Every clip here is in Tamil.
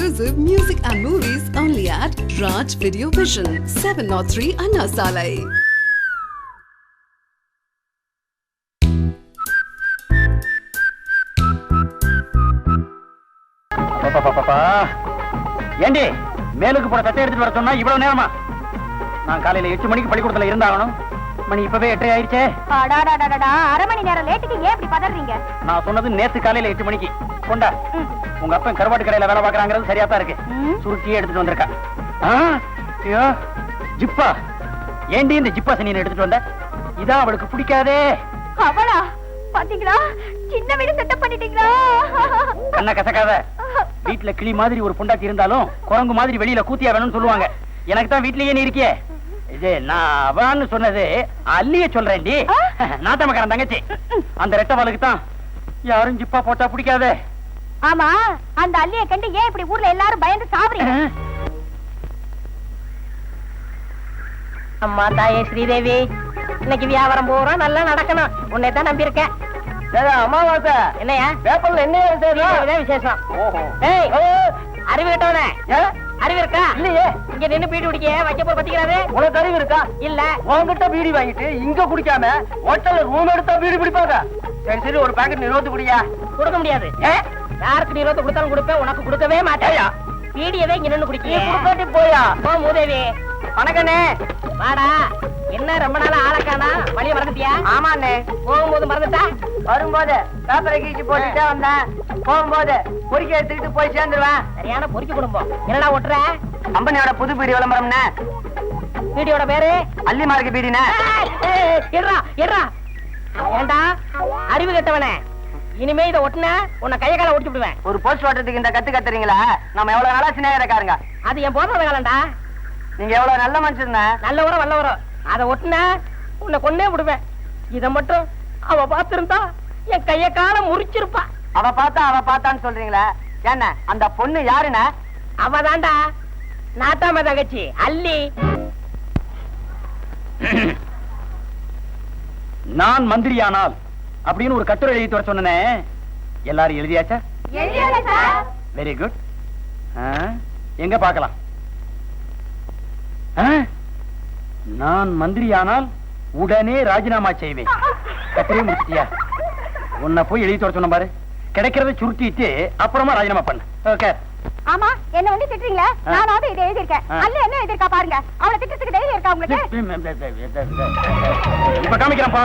exclusive music and movies only at Raj Video Vision, 703 Anna Salai. ஏண்டி மேலுக்கு போற சட்டை எடுத்துட்டு வர சொன்னா இவ்வளவு நேரமா? நான் காலையில 8 மணிக்கு பள்ளிக்கூடத்துல இருந்தாகணும். மணி இப்பவே 8 ஆயிடுச்சே. அரை மணி நேரம் லேட்டுக்கு ஏன் இப்படி பதறீங்க? நான் சொன்னது நேத்து காலையில 8 மணிக்கு. கொண்டா, உங்க அப்பா கருவாட்டு கடையில வேலை பாக்குறாங்கிறது சரியா தான் இருக்கு. சுருட்டியே எடுத்துட்டு வந்திருக்கா. ஐயோ ஜிப்பா, ஏண்டி இந்த ஜிப்பா சனியனை எடுத்துட்டு வந்த? இதான் அவளுக்கு பிடிக்காதே. அவளா? பாத்தீங்களா, சின்ன வீடு செட்டப் பண்ணிட்டீங்களா? என்ன கசக்காத. வீட்டுல கிளி மாதிரி ஒரு பொண்டாட்டி இருந்தாலும் குரங்கு மாதிரி வெளியில கூத்தியா வேணும்னு சொல்லுவாங்க. எனக்கு தான் வீட்லயே நீ இருக்கியே. இது நான் அவன்னு சொன்னது அல்லிய சொல்றேன்டி. நாத்தமக்காரன் தங்கச்சி. அந்த ரெட்டவாளுக்கு தான் யாரும் ஜிப்பா போட்டா பிடிக்காதே. ஆமா, அந்த அல்லிய கண்டு ஏன் இப்படி ஊர்ல எல்லாரும் பயந்து சாவறீங்க? அம்மா தாயே ஸ்ரீதேவி, இன்னைக்கு வியாபாரம் பூரா நல்லா நடக்கணும். உன்னை தான் நம்பி இருக்கேன். அமாவாசை என்னையா பேப்பர்ல என்ன விசேஷம்? அறிவு கிட்டவனே, அறிவு இருக்கா? இல்லையே. இங்க நின்னு பீடி குடிக்க வைக்க போற பத்திக்கிறாரு. உனக்கு அறிவு இருக்கா? இல்ல. உன்கிட்ட பீடி வாங்கிட்டு இங்க குடிக்காம ஹோட்டல்ல ரூம் எடுத்தா பீடி பிடிப்பாங்க. சரி சரி, ஒரு பாக்கெட் நிறுவத்து குடியா. கொடுக்க முடியாது. யாருக்கு நிறுவத்து கொடுத்தாலும் கொடுப்பேன், உனக்கு கொடுக்கவே மாட்டேயா. பீடியவே இங்க நின்னு குடிக்க போயா. போ மூதேவி. வணக்கண்ணே. வாடா. என்ன ரொம்ப நாளா ஆளக்கானா? வழிய மறந்துட்டியா? ஆமாண்ணே. போகும்போது மறந்துட்டா? வரும்போது பேப்பரை கீச்சு போட்டுட்டே வந்தேன். போகும்போது பொறிக்க எடுத்துக்கிட்டு போய் சேர்ந்துருவேன். சரியான பொறிக்க குடும்பம். என்னடா ஒட்டுற? கம்பெனியோட புது பீடி விளம்பரம்னே. பீடியோட பேரு அல்லி மார்க்கு பீடினே. ஏண்டா அறிவு கெட்டவனே, இனிமே இதை ஒட்டுன உன்னை கைய கால ஒட்டி விடுவேன். ஒரு போஸ்ட் ஓட்டுறதுக்கு இந்த கத்து கத்துறீங்களா? நம்ம எவ்வளவு நாளா சிநேகிதக்காரங்க. அது என் போடுற காலண்டா. நீங்க எவ்வளவு நல்ல மனுஷன். நல்ல உரம் வல்ல உரம். அதை ஒட்டுன உன்னை கொன்னே விடுவேன். இதை மட்டும் அவ பார்த்திருந்தா என் கைய கால முறிச்சிருப்பா. அவ பார்த்தான்னு சொல்றீங்களா? என்ன அந்த பொண்ணு யாருன்னா? அவதாண்டா நாட்டாம தங்கச்சி அல்லி. நான் மந்திரியானால் அப்படின்னு ஒரு கட்டுரை எழுதி வர சொன்னே. எல்லாரும் எழுதியாச்சா? Very good. எங்க பார்க்கலாம்? நான் மந்திரியானால் உடனே ராஜினாமா செய்வேன். கட்டுரை முடிச்சிட்டியா? உன்னை போய் எழுதி வர சொன்ன பாரு. கிடைக்கிறத சுருட்டிட்டு அப்புறமா ராஜினாமா பண்ணு. ஓகே. ஆமா, என்ன வந்து திட்டுறீங்களா? நானாவது இதை எழுதியிருக்கேன். அல்ல என்ன எழுதியிருக்கா பாருங்க. அவளை திட்டத்துக்கு தைரியம் இருக்கா உங்களுக்கு? இப்ப காமிக்கிறேன் பா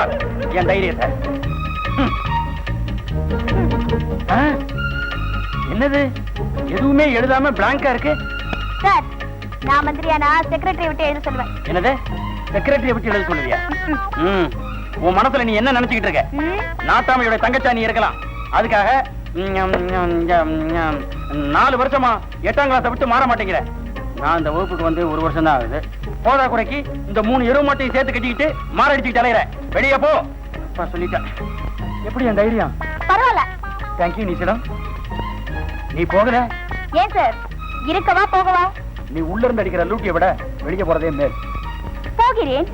என் தைரியத்தை. என்னது எதுவுமே எழுதாம பிளாங்கா இருக்கு? சார், நான் மந்திரியானா செக்ரட்டரி விட்டு எழுத சொல்லுவேன். என்னது செக்ரட்டரியை விட்டு எழுத சொல்லுவியா? உன் மனசுல நீ என்ன நினைச்சுக்கிட்டு இருக்க? நாட்டாமையோட தங்கச்சா நீ இருக்கலாம். அதுக்காக 4 வருஷமா 8ஆம் கிளாஸை விட்டு மாற மாட்டேங்கிற. நான் இந்த வகுப்புக்கு வந்து 1 வருஷம் தான் ஆகுது. போதா குறைக்கு இந்த 3 எருவு மாட்டையும் சேர்த்து கட்டிக்கிட்டு மாரடிச்சுக்கிட்டு அலையிற. வெளியே போ சொல்லிட்டேன். எப்படி என் தைரியம்? பரவாயில்ல. தேங்க்யூ நிஷிடம். நீ போகல. ஏன் சார், இருக்கவா போகவா? நீ உள்ள இருந்து அடிக்கிற லூட்டியை விட வெளியே போறதே மேல். போகிறேன்.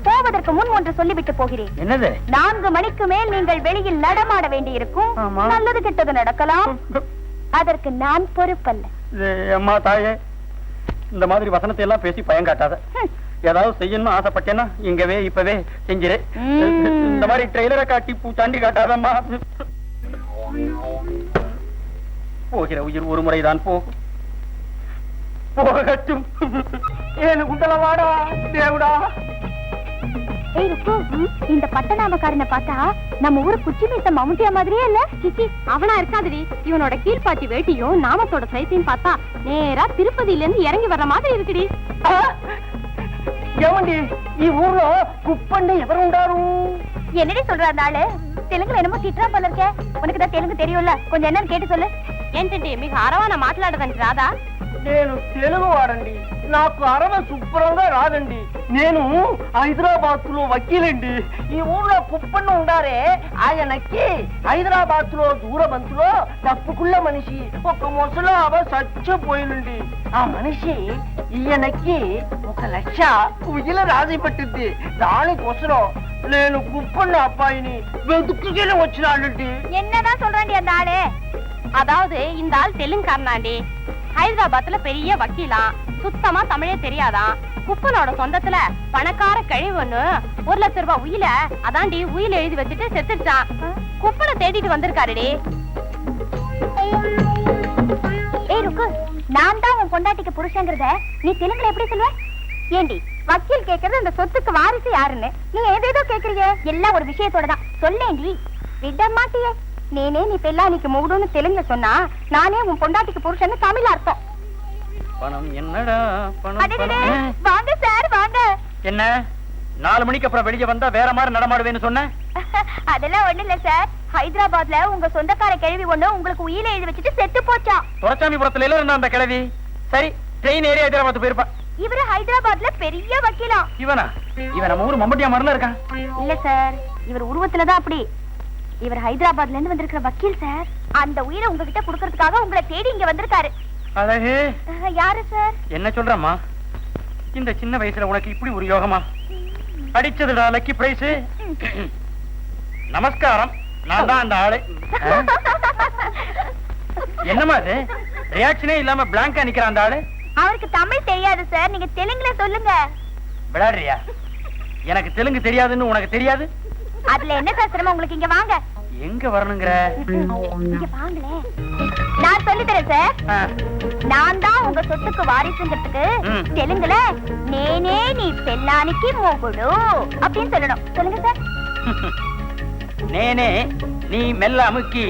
போவதற்கு முன் ஒன்று சொல்லிவிட்டு போகிறேன். என்னது? 4 மணிக்கு மேல் நீங்கள் வெளியில் நடமாட வேண்டி இருக்கும். நல்லது கெட்டது நடக்கலாம். அதற்கு நான் பொறுப்பல்ல. அம்மா தாயே, இந்த மாதிரி வசனத்தை எல்லாம் பேசி பயங்காட்டாத. ஏதாவது செய்யணும்னு ஆசைப்பட்டேன்னா இங்கவே இப்பவே செஞ்சிரு. இந்த மாதிரி ட்ரெய்லரை காட்டி பூச்சாண்டி காட்டாதம்மா. போகிற உயிர் ஒரு முறைதான் போகும். போகட்டும். ஏழு குண்டலவாடா தேவடா. இந்த பட்டநாமக்காரனை பார்த்தா நம்ம ஊரு குச்சி மீச மம்முட்டியா மாதிரியே இல்ல? சிச்சி, அவனா இருக்காதடி. இவனோட கீழ்பாட்டி வேட்டியும் நாமத்தோட சைத்தையும் பார்த்தா நேரா திருப்பதியில இருந்து இறங்கி வர்ற மாதிரி இருக்குடி. ஏமண்டி ఈ ఊర్లో குப்பண்ண ఎవరు ఉండారు? என்னடி சொல்ற அந்த ஆளு? தெலுங்குல என்னமோ திட்டுறா போல இருக்க. உனக்கு தான் தெலுங்கு தெரியும்ல, கொஞ்சம் என்னன்னு கேட்டு சொல்லு. ఏంటండి మీకు అరవన మాట్లాడదండి రాదా? నేను తెలుగు వాడండి. నాకు అరవ శుభ్రంగా రాదండి. నేను హైదరాబాద్ లో వకీలండి. ఈ ఊర్లో కుప్పన్న ఉండారే, ఆయనకి హైదరాబాద్ లో దూరబంతులో తప్పుకుள்ள మనిషి ఒక ముసలావ చచ్చిపోయింది. ఆ మనిషి ఈయనకి 1 లక్ష ఉయ్యల రాజీ పట్టింది. దానికోసం నేను కుప్పన్న అబ్బాయిని వెతుక్కుని వచ్చినాడండి. என்னதான் சொல்றாண்டி அந்த ஆளு? அதாவது இந்த ஆள் தெலுங்காரனாண்டி. ஹைதராபாத்ல பெரிய வக்கீலாம், சுத்தமா தமிழே தெரியாதான். குப்பனோட சொந்தத்துல பணக்கார கழிவு ஒண்ணு 1 லட்சம் ரூபாய் உயில அதாண்டி உயில எழுதி வச்சுட்டு செத்துட்டான். குப்பனை தேடிட்டு வந்திருக்காருடி. ஏய் ருக்கு, நான் தான் உன் பொண்டாட்டிக்கு புருஷங்கிறத நீ தெலுங்குல எப்படி சொல்லுவ? ஏண்டி வக்கீல் கேக்குறது அந்த சொத்துக்கு வாரிசு யாருன்னு, நீ ஏதேதோ கேக்குறீங்க. எல்லாம் ஒரு விஷயத்தோட தான் சொல்லேண்டி. விட மாட்டியே. நேனே நீ பெல்லானிக்கு மூடுன்னு தெலுங்குல சொன்னா நானே உன் பொண்டாட்டிக்கு புருஷன்னு தமிழ் அர்த்தம். பணம் என்னடா பணம் அடடடே, பணம். வாங்க சார் வாங்க. என்ன 4 மணிக்கு அப்புறம் வெளியே வந்தா வேற மாதிரி நடமாடுவேன்னு சொன்ன? அதெல்லாம் ஒண்ணு இல்ல சார். ஹைதராபாத்ல உங்க சொந்தக்கார கிழவி ஒண்ணு உங்களுக்கு உயிரை எழுதி வச்சுட்டு செத்து போச்சா. துரசாமிபுரத்துல எல்லாம் இருந்தா அந்த கிழவி. சரி, ட்ரெயின் ஏறி ஹைதராபாத் போயிருப்பா. இவரு ஹைதராபாத்ல பெரிய வக்கீலாம். இவனா? இவன் நம்ம ஊர் மம்பட்டியா மாதிரில இருக்கான். இல்ல சார், இவர் உருவத்துலதான் அப்படி. இவர் ஹைதராபாத்ல இருந்து வந்திருக்கிற வக்கீல் சார். அந்த உயிரை உங்ககிட்ட குடுக்கறதுக்காக உங்களை தேடி இங்க வந்திருக்காரு. அழகு. யாரு சார்? என்ன சொல்றம்மா, இந்த சின்ன வயசுல உனக்கு இப்படி ஒரு யோகமா? அடிச்சதுடா லக்கி பிரைஸ். நமஸ்காரம், நான் தான் அந்த ஆளு. என்னமா அது ரியாக்ஷனே இல்லாம பிளாங்கா நிக்கிறான் அந்த ஆளு? அவருக்கு தமிழ் தெரியாது சார், நீங்க தெலுங்குல சொல்லுங்க. விளையாடுறியா? எனக்கு தெலுங்கு தெரியாதுன்னு உனக்கு தெரியாது? அதுல என்ன சார் சிரமம் உங்களுக்கு? இங்க வாங்க. எங்க வரணுங்கிற? இங்க வாங்களே, நான் சொல்லி தரேன் சார். நான் தான் உங்க சொத்துக்கு வாரிசுங்கிறதுக்கு தெலுங்குல நேனே நீ பெல்லானிக்கு மோகுடு அப்படின்னு சொல்லணும். சொல்லுங்க சார். நேனே நீ மெல்ல அமுக்கி.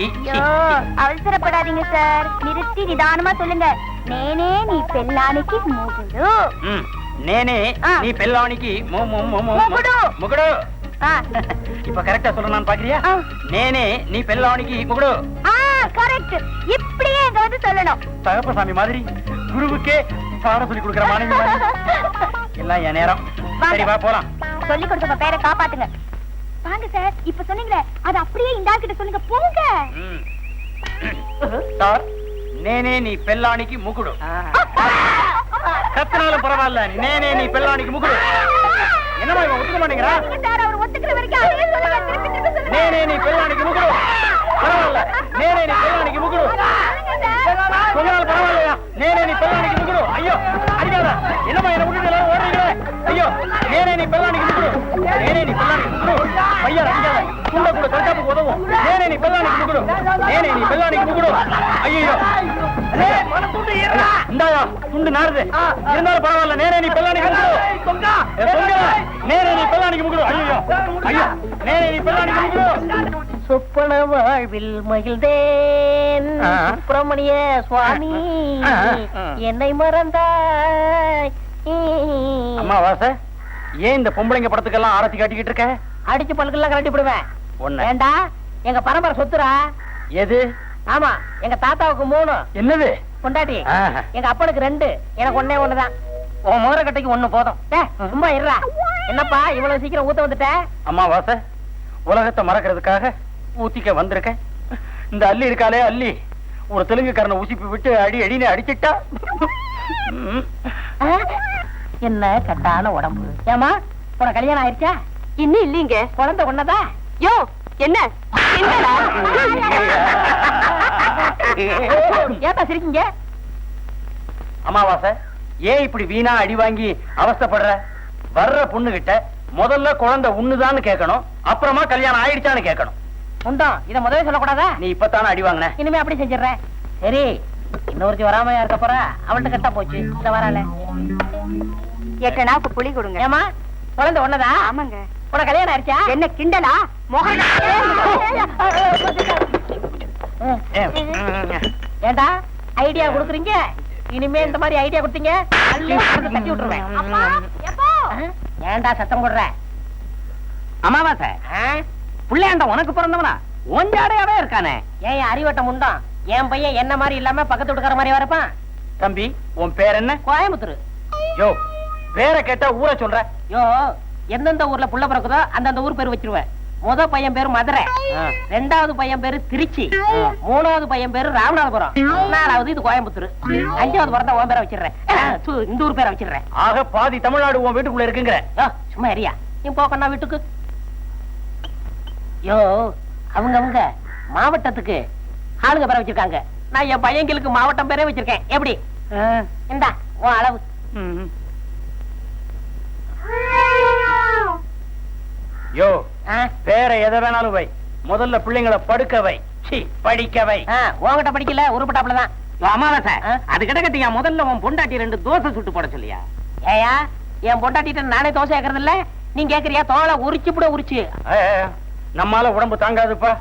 அவசரப்படாதீங்க சார், நிறுத்தி நிதானமா சொல்லுங்க. நேனே நீ பெல்லானிக்கு மோகுடு. நேனே நீ பெல்லானிக்கு மோகுடு. முகுடு. இப்ப கரெக்டா சொல்லணும் பாக்குறியா? நேனே நீ பெல்லானிக்கு முகுடு. கரெக்ட். இப்படியே இங்க வந்து சொல்லணும். தகப்பசாமி மாதிரி குருவுக்கே பாடம் சொல்லி கொடுக்கிற மாணவி எல்லாம் என் நேரம். சரி வா போலாம். சொல்லி கொடுத்த பேரை காப்பாத்துங்க. வாங்க சார். இப்ப சொன்னீங்களே அது அப்படியே இந்த ஆள்கிட்ட சொல்லுங்க. போங்க சார். நேனே நீ பெல்லானிக்கு முகுடு. கத்தினாலும் பரவாயில்ல, நேனே நீ பெல்லானிக்கு முகுடு. என்னமா இவன் ஒத்துக்க மாட்டேங்கிறா? சார் அவர் ஒத்துக்கிற வரைக்கும் அதே சொல்லுங்க. திருப்பி திருப்பி சொல்லுங்க. நேனே நீ பெல்லானிக்கு முகுடு. பரவாயில்ல, நேனே நீ பெல்லானிக்கு முகுடு. சொன்னாலும் பரவாயில்லையா? நேனே நீ பெல்லானிக்கு முகுடு. ஐயோ அடிக்காத. என்னமா என்ன விட்டுட்டு எல்லாரும் ஓடுறீங்களே? ஐயோ, நேனே நீ பெல்லானிக்கு முகுடு. நேனே நீ பெல்லானிக்கு முகுடு. ஐயா அடிக்காத. துண்ட கூட தற்காப்புக்கு உதவும். நேனே நீ பெல்லானிக்கு முகுடு. நேனே நீ பெல்லானிக்கு முகுடு. ஐயோ இந்தாயா துண்டு நாருது. இருந்தாலும் பரவாயில்ல, நேரே நீ பெல்லானிக்கு முகுடு. நேரே நீ பெல்லானிக்கு முகுடு. ஐயோ ஐயோ, நேரே நீ பெல்லானிக்கு முகுடு. சொப்பன வாழ்வில் மகிழ்ந்தேன் சுப்பிரமணிய சுவாமி, என்னை மறந்தாய். அம்மா வாச, ஏன் இந்த பொம்பளைங்க படத்துக்கெல்லாம் ஆரத்தி காட்டிக்கிட்டு இருக்க? அடிச்சு பல்கெல்லாம் கலட்டி விடுவேன். ஒண்ணு ஏண்டா எங்க பரம்பரை சொத்துரா. எது? ஆமா, எங்க தாத்தாவுக்கு 3. என்னது? பொண்டாட்டி. எங்க அப்பனுக்கு 2, எனக்கு ஒண்ணே ஒண்ணுதான். உன் முகர கட்டைக்கு 1 போதும். சும்மா இருடா. என்னப்பா இவ்வளவு சீக்கிரம் ஊத்த வந்துட்ட? அம்மா வாச, உலகத்தை மறக்கிறதுக்காக ஊத்திக்க வந்திருக்கேன். இந்த அள்ளி இருக்காளே அள்ளி, ஒரு தெலுங்குக்காரனை உசிப்பி விட்டு அடி அடின்னு அடிச்சிட்டா. என்ன கட்டான உடம்பு. ஏமா உனக்கு கல்யாணம் ஆயிடுச்சா? இன்னும் இல்லீங்க. குழந்தை ஒண்ணதா? யோ என்ன ஏப்பா சிரிக்கீங்க? அமாவாச, ஏன் இப்படி வீணா அடி வாங்கி அவஸ்தைப்படுற? வர்ற பொண்ணு கிட்ட முதல்ல குழந்தை உண்ணுதான்னு கேட்கணும், அப்புறமா கல்யாணம் ஆயிடுச்சான்னு கேட்கணும். உண்டோம், இத முதல்ல சொல்லக்கூடாதா? நீ இப்பத்தானே அடி வாங்கின. இனிமே அப்படி செஞ்சிடறேன். சரி, இன்னொருத்தி வராமையா இருக்க போறா, அவள்கிட்ட கட்டா போச்சு. இந்த வரால 8 நாக்கு புளி கொடுங்க. ஏமா குழந்தை ஒண்ணதா? ஆமாங்க. உனக்கு கல்யாணம் ஆயிடுச்சா? என்ன கிண்டலா? ஏண்டா ஐடியா கொடுக்குறீங்க? இனிமே இந்த மாதிரி ஐடியா கொடுத்தீங்க அள்ளி தட்டி விட்டுருவேன். ஏண்டா சத்தம் போடுற? அமாவாசை, பிள்ளையாண்ட உனக்கு பிறந்தவனா? ஒஞ்சாடையாவே இருக்கானே. ஏன் அறிவட்டம் உண்டான்? என் பையன் என்ன மாதிரி இல்லாம பக்கத்து வீட்டுக்கார மாதிரி வரப்பான். தம்பி, உன் பேர் என்ன? கோயம்புத்தூர். யோ, பேரை கேட்டா ஊரை சொல்ற. யோ, எந்தெந்த ஊர்ல புள்ள பிறக்குதோ அந்தந்த ஊர் பேர் வச்சிருவேன். முத பையன் பேரு மதுரை, 2வது பையன் பேரு திருச்சி, 3வது பையன் பேரு ராமநாதபுரம், 4வது இது கோயம்புத்தூர், 5வது பிறந்தா உன் பேரை வச்சிடுறேன். இந்த ஊர் பேரை வச்சிடுறேன். ஆக பாதி தமிழ்நாடு உன் வீட்டுக்குள்ள இருக்குங்கிற. சும்மா ஏரியா நீ போக்கண்ணா வீட்டுக்கு. யோ, அவங்க மாவட்டத்துக்கு ஆளுங்க பேரை வச்சிருக்காங்க. நான் என் பையங்களுக்கு மாவட்டம் பேரே வச்சிருக்கேன். எப்படி? இந்தா உன் அளவு. யோ வேற எதை வேணாலும் வை, முதல்ல பிள்ளைங்களை படுக்க வை, படிக்க வை. உன்கிட்ட படிக்கல உருப்பட்டாப்லதான். அமாவாசை அது கிடக்கட்டியா, முதல்ல உன் பொண்டாட்டி 2 தோசை சுட்டு போட சொல்லியா? ஏயா என் பொண்டாட்டிட்ட நானே தோசை கேக்குறது இல்ல, நீ கேக்குறியா? தோலை உரிச்சு கூட உரிச்சு. நம்மால உடம்பு தாங்காதுப்பா.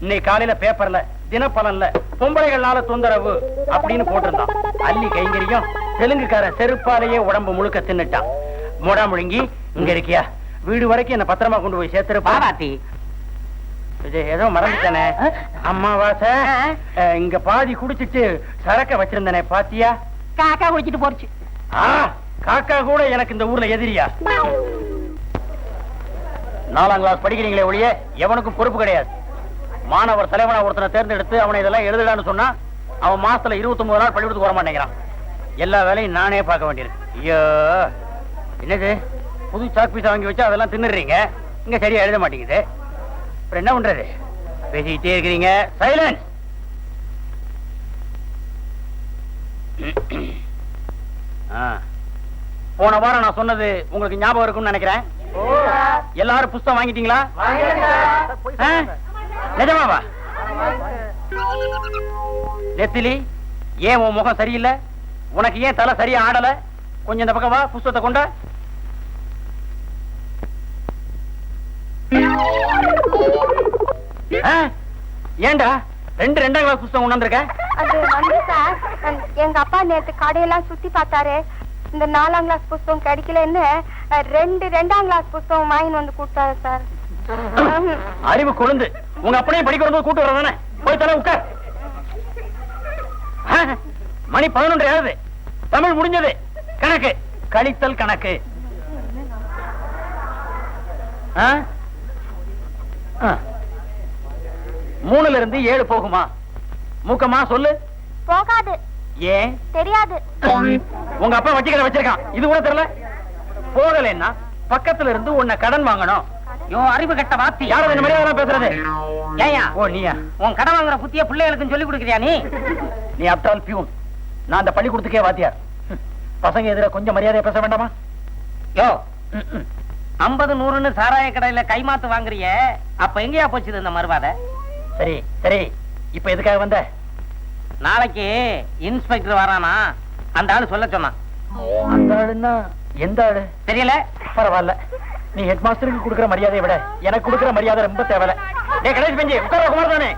இன்னைக்கு காலையில பேப்பர்ல தினப்பலன்ல பொம்பளைகள்னால தொந்தரவு அப்படின்னு போட்டிருந்தான். அள்ளி கைங்கரியும் தெலுங்குக்காரன் செருப்பாலேயே உடம்பு முழுக்க தின்னுட்டான். மொடா முழுங்கி இங்க இருக்கியா, வீடு வரைக்கும் என்ன பத்திரமா கொண்டு போய் சேர்த்துருப்பா. பாராட்டி ஏதோ மறந்துட்டானே, அம்மாவாசை இங்க பாதி குடிச்சிட்டு சரக்க வச்சிருந்தனே பாத்தியா? காக்கா குடிச்சிட்டு போச்சு. காக்கா கூட எனக்கு இந்த ஊர்ல எதிரியா? 4ஆம் கிளாஸ் படிக்கிறீங்களே ஒழிய எவனுக்கும் பொறுப்பு கிடையாது. மாணவர் தலைவனா ஒருத்தனை தேர்ந்தெடுத்து அவனை இதெல்லாம் எழுதலான்னு சொன்னா அவன் மாசத்துல 29 நாள் பள்ளிக்கூடத்துக்கு வர மாட்டேங்கிறான். எல்லா வேலையும் நானே பார்க்க வேண்டியிருக்கு. ஐயோ, என்னது புது சாக் பீஸா வாங்கி வச்சா அதெல்லாம் தின்னுறீங்க, இங்க சரியா எழுத மாட்டேங்குது. அப்புறம் என்ன பண்றது? பேசிக்கிட்டே இருக்கிறீங்க. சைலன்ஸ். போன வாரம் நான் சொன்னது உங்களுக்கு ஞாபகம் இருக்கும்னு நினைக்கிறேன். எல்லாரும் புஸ்தகம் வாங்கிட்டீங்களா? நிஜமாவா? நெத்திலி, ஏன் உன் முகம் சரியில்லை? உனக்கு ஏன் தலை சரியா ஆடல? கொஞ்சம் இந்த பக்கம் வா, புஸ்தகத்தை கொண்ட. ஏண்டா 2ஆம் கிளாஸ் புஸ்தகம் கொண்டு வந்திருக்க? அது வந்து சார், எங்க அப்பா நேத்து கடையெல்லாம் சுத்தி பார்த்தாரு. இந்த 4ஆம் கிளாஸ் புஸ்தகம் கிடைக்கலன்னு 2ஆம் கிளாஸ் புஸ்தகம் வாங்கி வந்து கொடுத்தாரு சார். அறிவு கொழுந்து, உங்க அப்படியே படிக்க வரும்போது கூட்டு வரதானே? போய் தலை உட்கார். மணி 11 ஆகுது. தமிழ் முடிஞ்சது. கணக்கு கழித்தல் கணக்கு. 3ல இருந்து 7 போகுமா? மூக்கமா சொல்லு. போகாது. ஏன் தெரியாது. உங்க அப்பா வச்சுக்கிற வச்சிருக்கான், இது கூட தெரியல. போகலன்னா பக்கத்துல இருந்து உன்னை கடன் வாங்கணும். அறிவு கட்ட வாத்தி. யாரும் இந்த மரியாதை பேசுறது? ஏயா? ஓ நீயா? உன் கடன் வாங்குற புத்திய பிள்ளைகளுக்கு சொல்லி கொடுக்கறியா நீ? நீ ஆப்டால் பியூன், நான் அந்த பள்ளிக்கூடத்துக்கே வாத்தியார். பசங்க எதிர கொஞ்சம் மரியாதையா பேச வேண்டாமா? யோ 50 100ன்னு சாராய கடையில கைமாத்து வாங்குறிய, அப்ப எங்கயா போச்சுது இந்த மறுவாத? சரி சரி, இப்ப எதுக்காக வந்த? நாளைக்கு இன்ஸ்பெக்டர் வரானா, அந்த ஆளு சொல்ல சொன்னான். அந்த ஆளுன்னா எந்த ஆளு தெரியல. பரவாயில்ல, நீ ஹெட் மாஸ்டருக்கு கொடுக்கிற மரியாதையை விட எனக்கு கொடுக்கிற மரியாதை ரொம்ப தேவையில்ல. டேய் கணேஷ் பெஞ்சி உட்கார, குமார் தானே?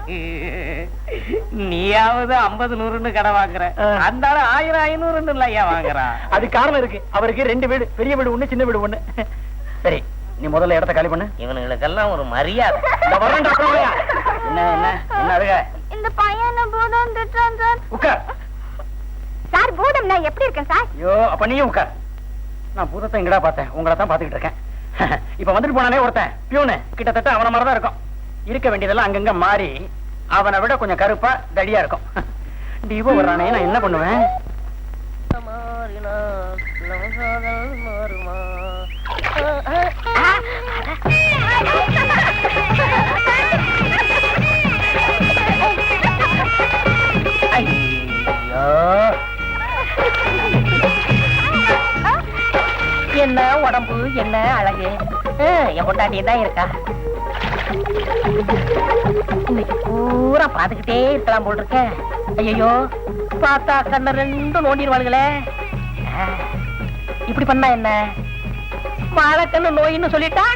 நீயாவது 50 100ன்னு கடை வாங்குற, அந்த ஆளு 1000 500ன்னு இல்லையா வாங்குறா? அது காரணம் இருக்கு. அவருக்கு 2 வீடு, பெரிய வீடு 1, சின்ன வீடு 1. சரி, நீ முதல்ல இடத்த காலி பண்ணு. இவனுங்களுக்கெல்லாம் ஒரு மரியாதை. இந்த வரேன்டா. என்ன என்ன என்ன அழுக? இந்த பையனை பூதம் திட்டுறான் சார். உட்கார். சார் பூதம் நான் எப்படி இருக்கேன் சார்? ஐயோ, அப்ப நீயும் உட்கார். நான் பூதத்தை எங்கடா பார்த்தேன்? உங்களை தான் பாத்துக்கிட்டு இருக்கேன். இப்ப வந்துட்டு போனானே ஒருத்தன் பியூனு, கிட்டத்தட்ட அவன மாதிரிதான் இருக்கும். இருக்க வேண்டியதெல்லாம் அங்கங்க மாறி அவனை விட கொஞ்சம் கருப்பா தடியா இருக்கும். டிவோ வர்றானே, நான் என்ன பண்ணுவேன்? என்ன உடம்பு, என்ன அழகு! என் பொண்டாட்டி தான் இருக்கா. இன்னைக்கு பூரா பாத்துக்கிட்டே இருக்கலாம் போல் இருக்க. ஐயோ, பார்த்தா கண்ண 2 நோண்டிடுவாளுங்களே. இப்படி பண்ணா என்ன? வாழைக்கண்ணு நோயின்னு சொல்லிட்டா.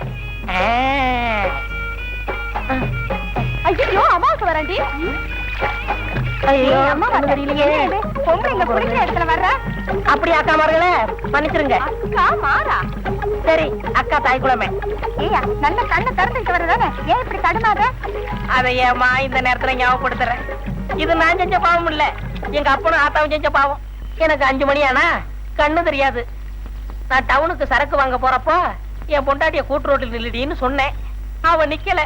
ஐயோ, அம்மாவுக்கு வரண்டி. ஐயோ, அம்மா தெரியலையே. பொம்பளைங்க புரிஞ்ச இடத்துல வர்ற. அப்படி அக்கா மார்களே, மன்னிச்சிருங்க. அக்கா மாறா? சரி, அக்கா தாய்க்குளமே. ஏயா, நல்ல கண்ணை திறந்துட்டு வர்றதானே, ஏன் இப்படி தடுமாற? அதை ஏமா இந்த நேரத்துல ஞாபகப்படுத்துறேன். இது நான் செஞ்ச பாவம் இல்ல, எங்க அப்பனும் ஆத்தாவும் செஞ்ச பாவம். எனக்கு 5 மணி ஆனா கண்ணு தெரியாது. நான் டவுனுக்கு சரக்கு வாங்க போறப்போ என் பொண்டாட்டிய கூட்டு ரோட்டில் நில்லுடின்னு சொன்னேன். அவ நிக்கல.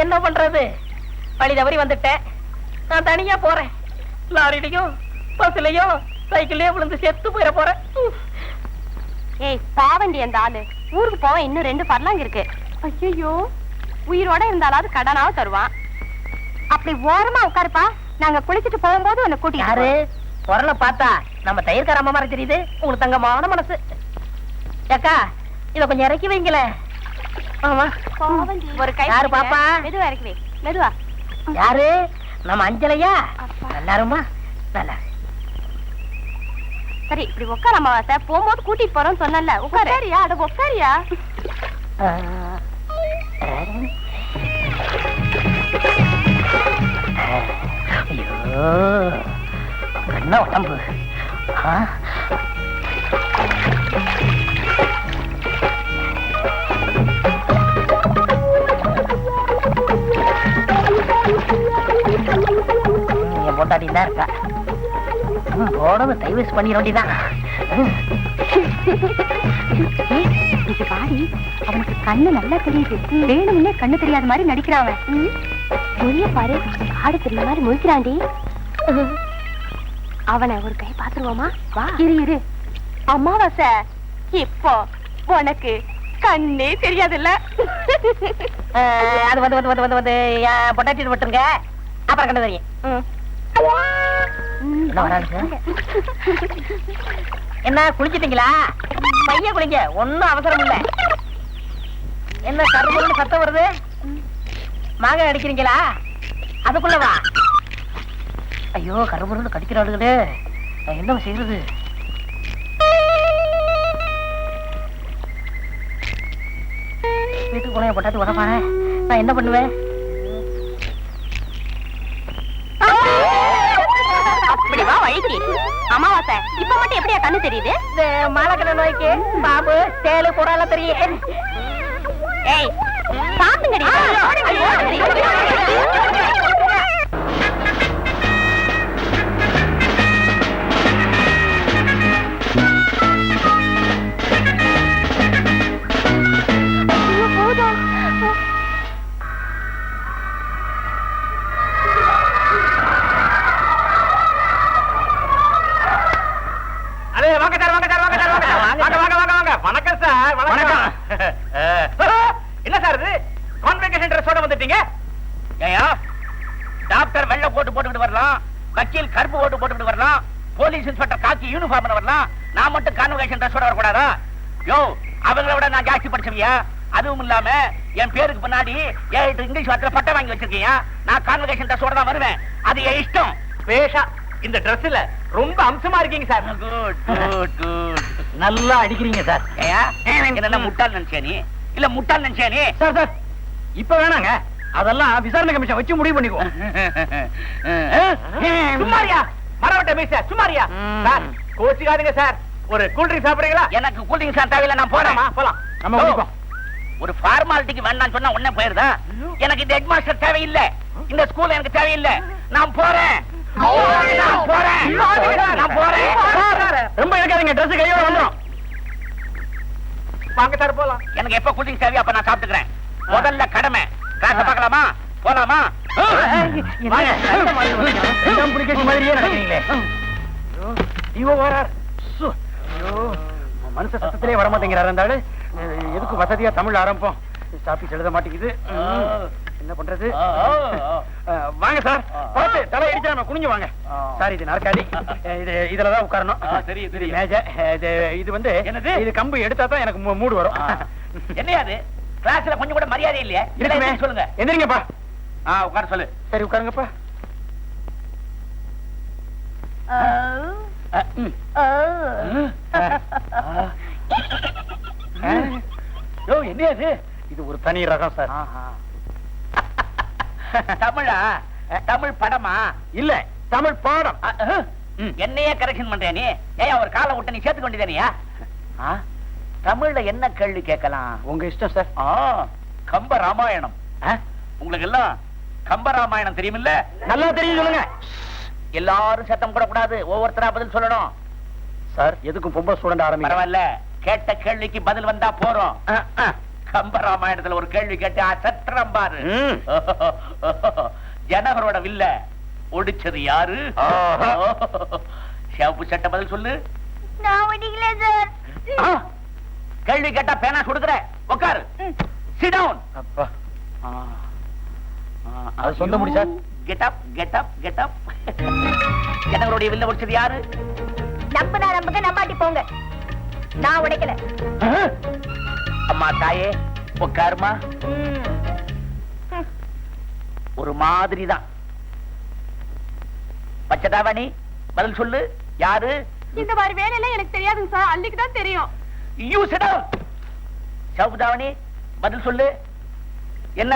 என்ன பண்றது? வழி தவறி வந்துட்டேன். நான் தனியா போறேன். லாரிலையும் பஸ்லயும் சைக்கிள்லயும் விழுந்து செத்து போயிட போறேன். ஏய் பாவண்டி, அந்த ஆளு ஊருக்கு போக இன்னும் 2 பர்லாங்க இருக்கு. ஐயோ, உயிரோட இருந்தாலாவது கடனாவது தருவான். அப்படி ஓரமா உட்காருப்பா, நாங்க குளிச்சுட்டு போகும்போது உன்னை கூட்டி. யாரு? குரலை பார்த்தா நம்ம தயிர்கார அம்மா மாதிரி தெரியுது. உங்களுக்கு தங்கமான மனசு. ஏக்கா இத கொஞ்சம் இறக்கி வைங்களே. ஆமா ஒரு கை யாரு பாப்பா? மெதுவா இறக்கி வை. மெதுவா. யாரு? நம்ம அஞ்சலையா? நல்லா இருமா. நல்லா. சரி இப்படி உட்கார அமாவாசை. போகும்போது கூட்டிட்டு போறோம்னு சொன்னல. உட்காரியா? அட உட்காரியா? ஐயோ என்ன உடம்பு. என் பொண்டாட்டி தான் இருக்கா. போனது டைவர்ஸ் பண்ணிட வேண்டியதான். பாடி அவனுக்கு கண்ணு நல்லா தெரியுது. வேணும்னே கண்ணு தெரியாத மாதிரி நடிக்கிறான். மொழிய பாரு. ஆடு தெரிஞ்ச மாதிரி முழிக்கிறாண்டி. அவனை ஒரு கை பாத்துருவோமா? வா. இரு அமாவாசை. இப்போ உனக்கு கண்ணே தெரியாதுல்ல. அது வந்து வந்து வந்து வந்து என் பொண்டாட்டி விட்டுருங்க. அப்புறம் கண்ணு தெரியும். என்ன குளிச்சிட்டீங்களா? பைய குளிங்க. ஒன்னும் அவசரம் இல்ல. என்ன கரும்பு சத்தம் வருது? மாங்காய் அடிக்கிறீங்களா? அதுக்குள்ளவா? ஐயோ கரும்பு கடிக்கிறாளுகளே. என்ன செய்யறது? வீட்டுக்கு போன பொட்டாட்டி உடப்பானே. நான் என்ன பண்ணுவேன்? அப்படிவா வழிக்கு. அமாவாசை இப்ப மட்டும் எப்படியா கண்ணு தெரியுது? மாலக்கண நோய்க்கு பாம்பு தேளு புறால தெரியும். ஏய் சாப்பிடுங்கடி. வணக்கம் சார். வணக்கம். என்ன சார் இது? கான்வெகேஷன் ட்ரெஸ்ஸோட வந்துட்டீங்க? ஏயா டாக்டர் வெள்ளை கோட்டு போட்டுக்கிட்டு வரலாம், வக்கீல் கருப்பு கோட்டு போட்டுக்கிட்டு வரலாம், போலீஸ் இன்ஸ்பெக்டர் காக்கி யூனிஃபார்ம்ல வரலாம். நான் மட்டும் கான்வெகேஷன் ட்ரெஸ்ஸோட வரக்கூடாதா? யோ அவங்கள விட நான் ஜாஸ்தி படிச்சவியா. அதுவும் இல்லாம என் பேருக்கு பின்னாடி 7 இங்கிலீஷ் வார்த்தையில பட்டம் வாங்கி வச்சிருக்கீங்க. நான் கான்வெகேஷன் ட்ரெஸ்ஸோட தான் வருவேன். அது என் இஷ்டம். பேஷா இந்த ட்ரெஸ்ல ரொம்ப அம்சமா இருக்கீங்க சார். Good good good. நல்லா அடிக்கிறீங்க சார். ஏயா என்ன முட்டாள் நினைச்சே நீ? இல்ல முட்டாள் நினைச்சே நீ? சார் சார் இப்ப வேணாங்க. அதெல்லாம் விசாரணை கமிஷன் வச்சு முடிவு பண்ணிக்கோ. சும்மாரியா மரவட்ட மீச சும்மாரியா. சார் கோச்சிக்காதீங்க சார். ஒரு கூல் ட்ரிங்க் சாப்பிடுறீங்களா? எனக்கு கூல் ட்ரிங்க் சாப்பிட தேவையில்லை. நான் போறேன். போலாம். நம்ம முடிப்போம். ஒரு ஃபார்மாலிட்டிக்கு வேண்டாம்னு சொன்னா உடனே போயிருதா? எனக்கு இந்த ஹெட் மாஸ்டர் தேவையில்லை. இந்த ஸ்கூல் எனக்கு தேவையில்லை. நான் போறேன். ரொம்ப இருக்காதீங்க. ட்ரெஸ் கையோட வந்துடும். வாங்க சார் போலாம். எனக்கு எப்ப கூட்டிங் தேவையோ அப்ப நான் சாப்பிட்டுக்கிறேன். முதல்ல கடமை. கிளாஸ் பார்க்கலாமா? போலாமா? மனுஷ சத்தத்திலே வர மாட்டேங்கிறாரு அந்த ஆளு. எதுக்கு வசதியா தமிழ் ஆரம்பம். ஸ்டாப்பிஸ் எழுத மாட்டேங்குது. என்ன பண்றது? வாங்க சார். பார்த்து தலை அடிச்சா நம்ம குனிஞ்சு வாங்க. சார் இது நாற்காலி. இதுலதான் உட்காரணும். சரி சரி. மேஜை இது வந்து என்னது? இது கம்பு எடுத்தா தான் எனக்கு மூடு வரும். என்னையாது கிளாஸ்ல கொஞ்சம் கூட மரியாதை இல்லையா? இருக்குமே. சொல்லுங்க. எந்திரிங்கப்பா. உட்கார சொல்லு. சரி உட்காருங்கப்பா. என்னையாது? இது ஒரு தனி ரகம் சார். தமிழா? தமிழ் படமா? இல்ல தமிழ் பாடம். என்னையே கரெக்ஷன் பண்றியா நீ? ஏன் ஒரு காலை விட்டு நீ சேர்த்துக்க வேண்டியதானியா? தமிழ்ல என்ன கேள்வி கேட்கலாம்? உங்க இஷ்டம் சார். கம்ப ராமாயணம். உங்களுக்கு எல்லாம் கம்ப ராமாயணம் தெரியுமில்ல? நல்லா தெரியும். சொல்லுங்க. எல்லாரும் சத்தம் போடக்கூடாது. ஒவ்வொருத்தரா பதில் சொல்லணும். சார் எதுக்கும் பொம்பளை ஸ்டூடெண்ட் ஆரம்பிங்க. பரவாயில்ல. கேட்ட கேள்விக்கு பதில் வந்தா போறோம். கம்ப ராமாயணத்துல ஒரு கேள்வி கேட்டு சத்திரம் பாரு. ஜனகரோட வில்ல ஒடிச்சது யாரு? சிவப்பு சட்டை பதில் சொல்லு. கேள்வி கேட்டா பேனா கொடுக்குற. உட்காரு. Sit down. அப்பா அது சொந்த முடி sir. Get up get up get up. ஜனங்களுடைய வில்ல உடைச்சது யாரு? நம்புனா நம்புங்க, நம்பாட்டி போங்க. நான் உடைக்கல. அம்மா தாயே உட்காருமா. ஒரு மாதிரி தான். பச்சதாவணி பதில் சொல்லு, யாரு? இந்த மாதிரி வேலையெல்லாம் எனக்கு தெரியாதுங்க சார், அன்னைக்கு தான் தெரியும். You sit down. சவுதாவணி பதில் சொல்லு, என்ன?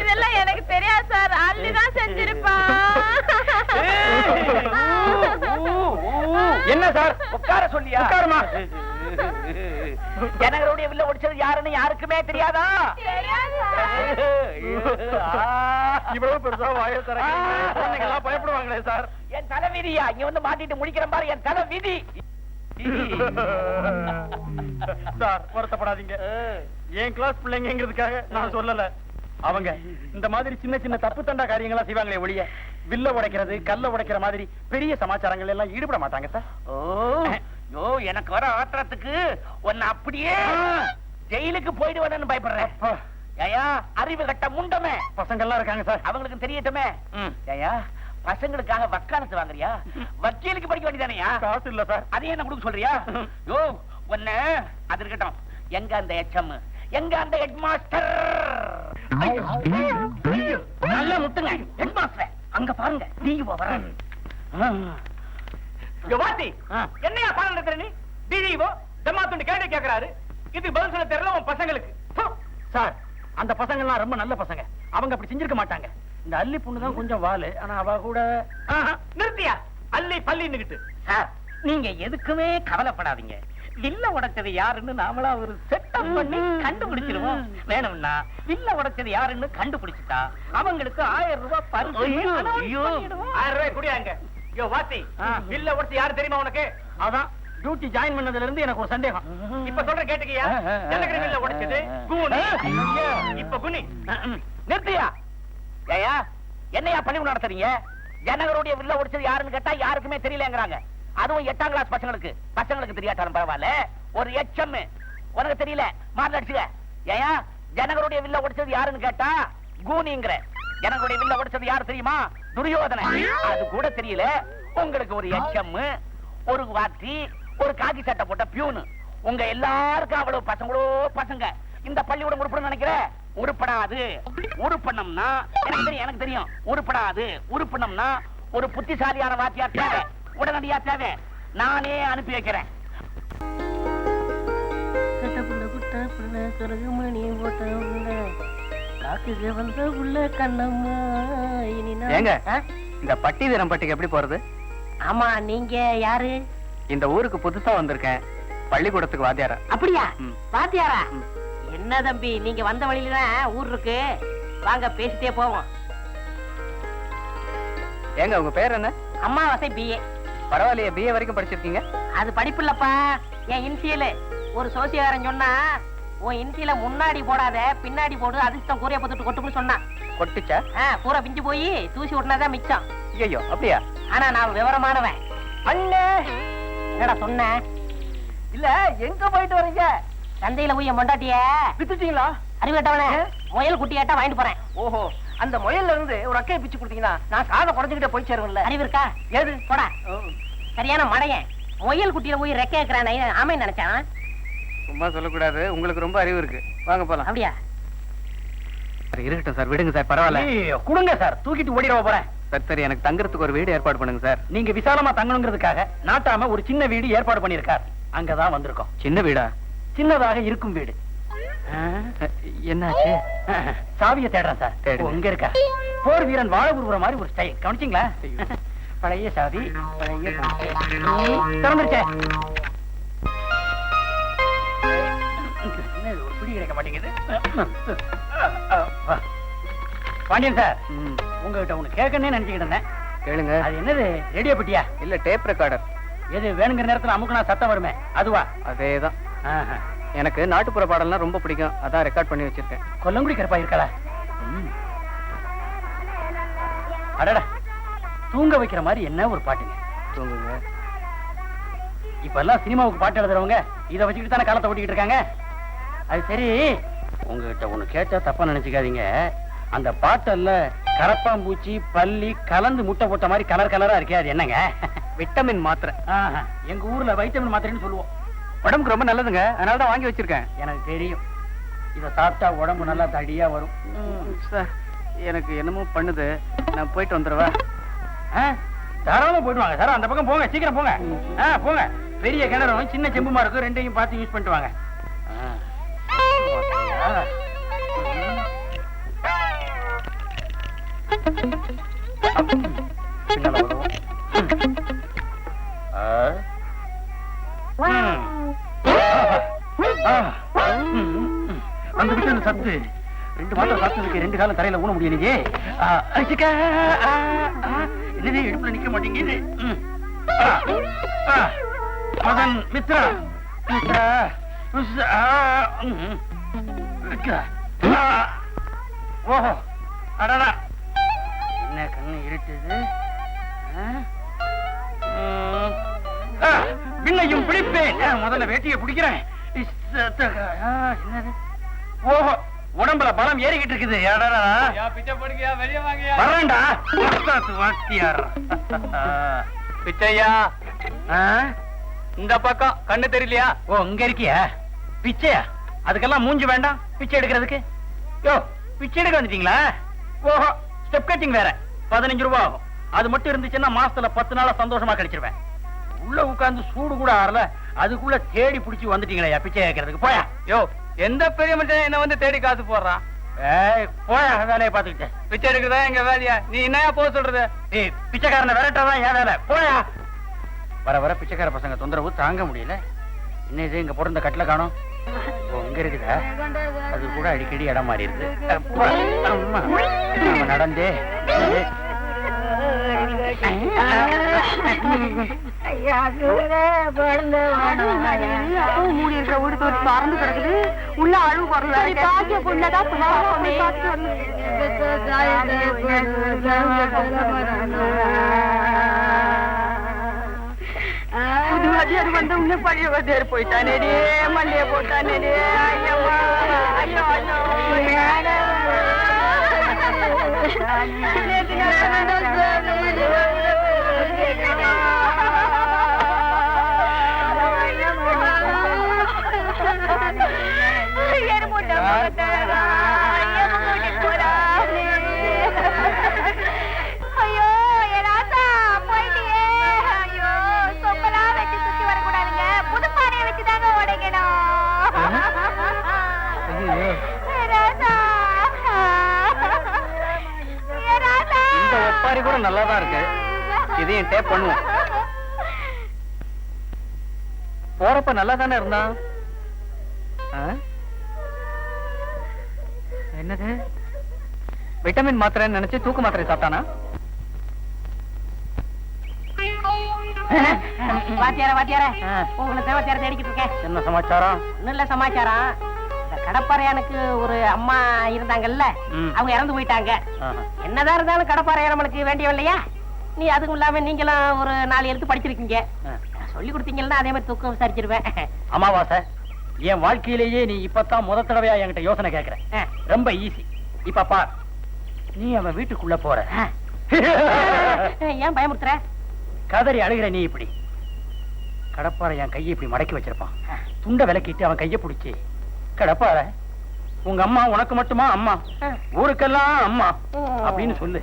இதெல்லாம் எனக்கு தெரியாது சார், அள்ளி தான் செஞ்சிருப்பா. என்ன சார் உட்கார சொல்லியா? உட்காருமா. ஜனங்களுடைய வில்ல ஒடிச்சது யாருன்னு யாருக்குமே தெரியாதா? இவ்வளவு பெருசா வாயை திறக்க பயப்படுவாங்களே சார். என் தலை விதியா, இங்க வந்து மாட்டிட்டு முடிக்கிற பாரு, என் தலை விதி. சார் வருத்தப்படாதீங்க, என் கிளாஸ் பிள்ளைங்கிறதுக்காக நான் சொல்லல. அவங்க இந்த மாதிரி சின்ன சின்ன தப்பு தண்டா காரியங்களா செய்வாங்களே ஒழிய வில்ல உடைக்கிறது கல்ல உடைக்கிற மாதிரி பெரிய சமாச்சாரங்கள் எல்லாம் ஈடுபட மாட்டாங்க சார். ஓ எனக்கு வர ஆத்திரத்துக்கு உன்னை அப்படியே ஜெயிலுக்கு போயிடுவேன்னு பயப்படுறேன். ஏயா அறிவு கட்ட முண்டமே. பசங்க எல்லாம் இருக்காங்க சார், அவங்களுக்கு தெரியட்டுமே. ஏயா பசங்களுக்காக வக்காலத்து வாங்குறியா? வக்கீலுக்கு படிக்க வேண்டியதானையா? காசு இல்ல சார். அதையே என்ன கொடுக்க சொல்றியா? யோ ஒன்னு அது இருக்கட்டும், எங்க அந்த எச்எம், எங்க அந்த ஹெட் மாஸ்டர்? நல்லா முட்டுங்க ஹெட் மாஸ்டர். அங்க பாருங்க டிஓ வராங்க. வாத்தி என்னையா பாடம் நடத்துற நீ? டிஓ தம்மாத்துண்டு கேள்வி கேக்குறாரு, இதுக்கு பதில் சொல்ல தெரியல உன் பசங்களுக்கு. சார் அந்த பசங்க எல்லாம் ரொம்ப நல்ல பசங்க, அவங்க அப்படி செஞ்சிருக்க மாட்டாங்க. இந்த அள்ளி பொண்ணு தான் கொஞ்சம் வாலு, ஆனா அவ கூட. நிறுத்தியா அள்ளி பள்ளின்னுகிட்டு. சார் நீங்க எதுக்குமே கவலைப்படாதீங்க, வில்ல உடைச்சது யாருன்னு நாமளா ஒரு செட்டப் பண்ணி கண்டுபிடிச்சிருவோம். வேணும்னா வில்ல உடைச்சது யாருன்னு கண்டுபிடிச்சிட்டா அவங்களுக்கு 1000 ரூபாய் பரிசு. 1000 ரூபாய் குடியாங்க. யோ வாத்தி வில்ல உடைச்சு யாரு தெரியுமா உனக்கு? அதான் டியூட்டி ஜாயின் பண்ணதுல இருந்து எனக்கு ஒரு சந்தேகம். இப்ப சொல்ற கேட்டுக்கியா? ஜனகரி வில்ல உடைச்சது கூனி, இப்ப குனி. நிறுத்தியா? ஏயா என்னையா பள்ளிக்கூடம் நடத்துறீங்க? ஜனகருடைய வில்ல உடைச்சது யாருன்னு கேட்டா யாருக்குமே தெரியலங்கிறாங்க. அதுவும் 8ஆம் கிளாஸ் பசங்களுக்கு தெரியாட்டாலும் பரவாயில்ல, ஒரு எச்எம் உனக்கு தெரியல மார்க் அடிச்சுக்க. ஏயா ஜனகருடைய வில்ல உடைச்சது யாருன்னு கேட்டா கூனிங்கிற. ஜனகருடைய வில்ல உடைச்சது யாரு தெரியுமா? துரியோதனை. அது கூட தெரியல உங்களுக்கு. ஒரு எச்எம், ஒரு வாத்தி, ஒரு காக்கி சட்டை போட்ட பியூனு, உங்க எல்லாருக்கும் அவ்வளவு பசங்க இந்த பள்ளியோட உருப்படும் நினைக்கிற? உருப்படாது. உருப்பணம்னா எனக்கு தெரியும் உருப்படாது. உருப்பணம்னா ஒரு புத்திசாலியான வாத்தியார் தேவை, உடனடியா தேவை. நானே அனுப்பி வைக்கிறேன். ஏங்க இந்த பட்டி வீரம்பட்டிக்கு எப்படி போறது? ஆமா நீங்க யாரு? இந்த ஊருக்கு புதுசா வந்திருக்கேன், பள்ளிக்கூடத்துக்கு வாத்தியாரா. அப்படியா? பாத்தியாரா? என்ன தம்பி நீங்க வந்த வழியில தான் ஊர் இருக்கு, வாங்க பேசிட்டே போவோம். ஏங்க உங்க பேர் என்ன? அம்மாவாசை பிஏ. பரவாயில்லையே, பிஏ வரைக்கும் படிச்சிருக்கீங்க. அது படிப்பு இல்லப்பா, என் இன்சியல். ஒரு சோசியக்காரன் சொன்னா உன் இன்சியல முன்னாடி போடாத பின்னாடி போடு, அதிர்ஷ்டம் கூரைய பத்துட்டு கொட்டுன்னு சொன்னான். கொட்டுச்சா? கூரை பிஞ்சு போய் தூசி விட்டுனாதான் மிச்சம். ஐயோ அப்படியா? ஆனா நான் விவரமானவன். அண்ணே என்னடா சொன்ன? இல்ல எங்க போயிட்டு வரீங்க? சந்தையில போய் என் பொண்டாட்டிய வித்துட்டீங்களா? அறிவிட்டவனே முயல் குட்டியாட்டா வாங்கிட்டு போறேன். ஓஹோ, அந்த முயல்ல இருந்து ஒரு அக்கையை பிச்சு கொடுத்தீங்கன்னா நான் காதை குறைஞ்சுக்கிட்டே போய் சேருவேன்ல. அறிவு இருக்கா? ஏது போடா. சரியான மடையன் முயல் குட்டியில போய் ரெக்க வைக்கிறான். ஆமை நினைச்சான். சும்மா சொல்லக்கூடாது, உங்களுக்கு ரொம்ப அறிவு இருக்கு. வாங்க போலாம். அப்படியா? இருக்கட்டும் சார், விடுங்க சார், பரவாயில்ல. கொடுங்க சார், தூக்கிட்டு ஓடிட போறேன். சரி எனக்கு தங்குறதுக்கு ஒரு வீடு ஏற்பாடு பண்ணுங்க சார். நீங்க விசாலமா தங்கணுங்கிறதுக்காக நாட்டாம ஒரு சின்ன வீடு ஏற்பாடு பண்ணிருக்கார், அங்கதான் வந்திருக்கோம். சின்ன வீடா? சின்னதாக இருக்கும் வீடு. என்னாச்சு? சாவியை தேடுறேன் சார். இங்க இருக்கா? போர் வீரன் வாழ உருவுற மாதிரி ஒரு ஸ்டைல் கவனிச்சிங்களா? பழைய சாவி, பழைய திறந்துருச்சேன். ஒரு பிடி கிடைக்க மாட்டேங்குது. பாண்டியன் சார், உங்ககிட்ட ஒண்ணு கேட்கணும்னு நினைச்சுக்கிட்டு இருந்தேன். கேளுங்க. அது என்னது? ரேடியோ பெட்டியா? இல்ல டேப் ரெக்கார்டர். எது வேணுங்கிற நேரத்துல அமுக்குனா சத்தம் வருமே அதுவா? அதேதான். எனக்கு நாட்டுப்புற பாடல்லாம் ரொம்ப பிடிக்கும், அதான் ரெக்கார்ட் பண்ணி வச்சிருக்கேன். கொல்லங்குடி கருப்பா இருக்கா? அடடா, தூங்க வைக்கிற மாதிரி என்ன ஒரு பாட்டுங்க. தூங்குங்க. இப்ப எல்லாம் சினிமாவுக்கு பாட்டு எழுதுறவங்க இதை வச்சுக்கிட்டு தானே காலத்தை ஓட்டிக்கிட்டு இருக்காங்க. அது சரி, உங்ககிட்ட ஒண்ணு கேட்டா தப்பா நினைச்சுக்காதீங்க. அந்த பாட்டல்ல கரப்பாம்பூச்சி பல்லி கலந்து முட்டை போட்ட மாதிரி கலர் கலரா இருக்கே, அது என்னங்க? விட்டமின் மாத்திரை. எங்க ஊர்ல வைட்டமின் மாத்திரைன்னு சொல்லுவோம். உடம்புக்கு ரொம்ப நல்லதுங்க, அதனால தான் வாங்கி வச்சிருக்கேன். எனக்கு தெரியும். இத சாப்பிட்டா உடம்பு நல்லா தடியா வரும். சார், எனக்கு என்னமோ பண்ணுது, நான் போயிட்டு வந்துடுவா? தாராளமா போயிட்டு வாங்க சார். அந்த பக்கம் போங்க, சீக்கிரம் போங்க. போங்க. பெரிய கிணறும் சின்ன செம்புமா இருக்கும், ரெண்டையும் பார்த்து யூஸ் பண்ணிட்டு வாங்க. பின்னால வருவோம். அந்த விட்டு அந்த சத்து 2 மாத்திரம் சாப்பிட்டதுக்கு 2 காலம் தரையில ஊன முடியலையே. என்னது இடுப்புல நிக்க மாட்டேங்குது. மகன் மித்ரா மித்ரா ஓஹோ அடடா, என்ன கண்ணு இருட்டுது. விண்ணையும் பிடிப்பேன். முதல்ல வேட்டியை பிடிக்கிறேன். என்னது? ஓஹோ, உடம்புல பலம் ஏறிக்கிட்டு இருக்குது. வரேன்டா வாத்தியார். பிச்சையா, இந்த பக்கம் கண்ணு தெரியலையா? ஓ, இங்க இருக்கியா? பிச்சையா? அதுக்கெல்லாம் மூஞ்சி வேண்டாம் பிச்சை எடுக்கிறதுக்கு. யோ, பிச்சை எடுக்க வந்துட்டீங்களா? ஓஹோ, ஸ்டெப் கட்டிங் வேற 15 ரூபாய் ஆகும். அது மட்டும் இருந்துச்சுன்னா மாசத்துல 10 நாளா சந்தோஷமா கழிச்சிருவேன். உள்ள உட்கார்ந்து சூடு கூட ஆறல, அதுக்குள்ள தேடி புடிச்சு வந்துட்டீங்களா பிச்சை கேட்கறதுக்கு? போயா. யோ, எந்த பெரிய மனுஷன் என்ன வந்து தேடி காசு போடுறான்? போயா, வேலையை பாத்துக்கிட்டு. பிச்சை எடுக்கிறதா எங்க வேலையா? நீ என்னையா போக சொல்றது? பிச்சைக்காரனை விரட்டதான் என் வேலை. போயா. வர வர பிச்சைக்கார பசங்க தொந்தரவு தாங்க முடியல. என்ன இது, இங்க போட்டு இந்த கட்டில காணோம். இங்க இருக்குதா? அது கூட அடிக்கடி இடம் மாறி இருக்கு. நடந்தே மூடி இருக்கிற வீடு திறந்து கிடக்குது. உள்ள அழுவு புது வாத்தியார் வந்து உன்ன பழைய வாத்தியார் போயிட்டானே, மல்லிய போட்டானே. ஐயம்மா, ஐயோ ஐயோ, ஐயோ ஏராசா போயிட்டியே. ஐயோ, சொப்பெல்லாம் வச்சு சுத்தி வரக்கூடாதுங்க, புது பானையை வச்சுதாங்க உடைக்கணும். இந்த ஒப்பாரி கூட நல்லாதான் இருக்கு. இதையும் டேப் பண்ணுவோம். போறப்ப நல்லா தானே இருந்தான். என்னது, விட்டமின் மாத்திரை நினைச்சு தூக்கு மாத்திரை சாப்பிட்டானா? வாத்தியார வாத்தியார, உங்களை சமாச்சாரம் தேடிக்கிட்டு இருக்கேன். என்ன சமாச்சாரம்? நல்ல சமாச்சாரம். இந்த கடப்பாறையானுக்கு ஒரு அம்மா இருந்தாங்கல்ல, அவங்க இறந்து போயிட்டாங்க. என்னதான் இருந்தாலும் கடப்பாறையா நம்மளுக்கு வேண்டியவ இல்லையா? நீ அதுவும் இல்லாம நீங்களும் ஒரு 4 எழுத்து படிச்சிருக்கீங்க. சொல்லி கொடுத்தீங்கன்னா அதே மாதிரி தூக்கம் விசாரிச்சிருவேன். அமாவாசை, என் வாழ்க்கையிலேயே நீ இப்பதான் முத தடவையா என்கிட்ட யோசனை கேட்கிற. ரொம்ப ஈஸி. இப்ப பார், நீ அவன் வீட்டுக்குள்ள போற. ஏன் பயமுறுத்துற? கதறி அழுகிற நீ இப்படி. கடப்பாறை என் கையை இப்படி மடக்கி வச்சிருப்பான். துண்டை விலக்கிட்டு அவன் கையை பிடிச்சி, கடப்பாறை உங்க அம்மா உனக்கு மட்டுமா அம்மா, ஊருக்கெல்லாம் அம்மா அப்படின்னு சொல்லு.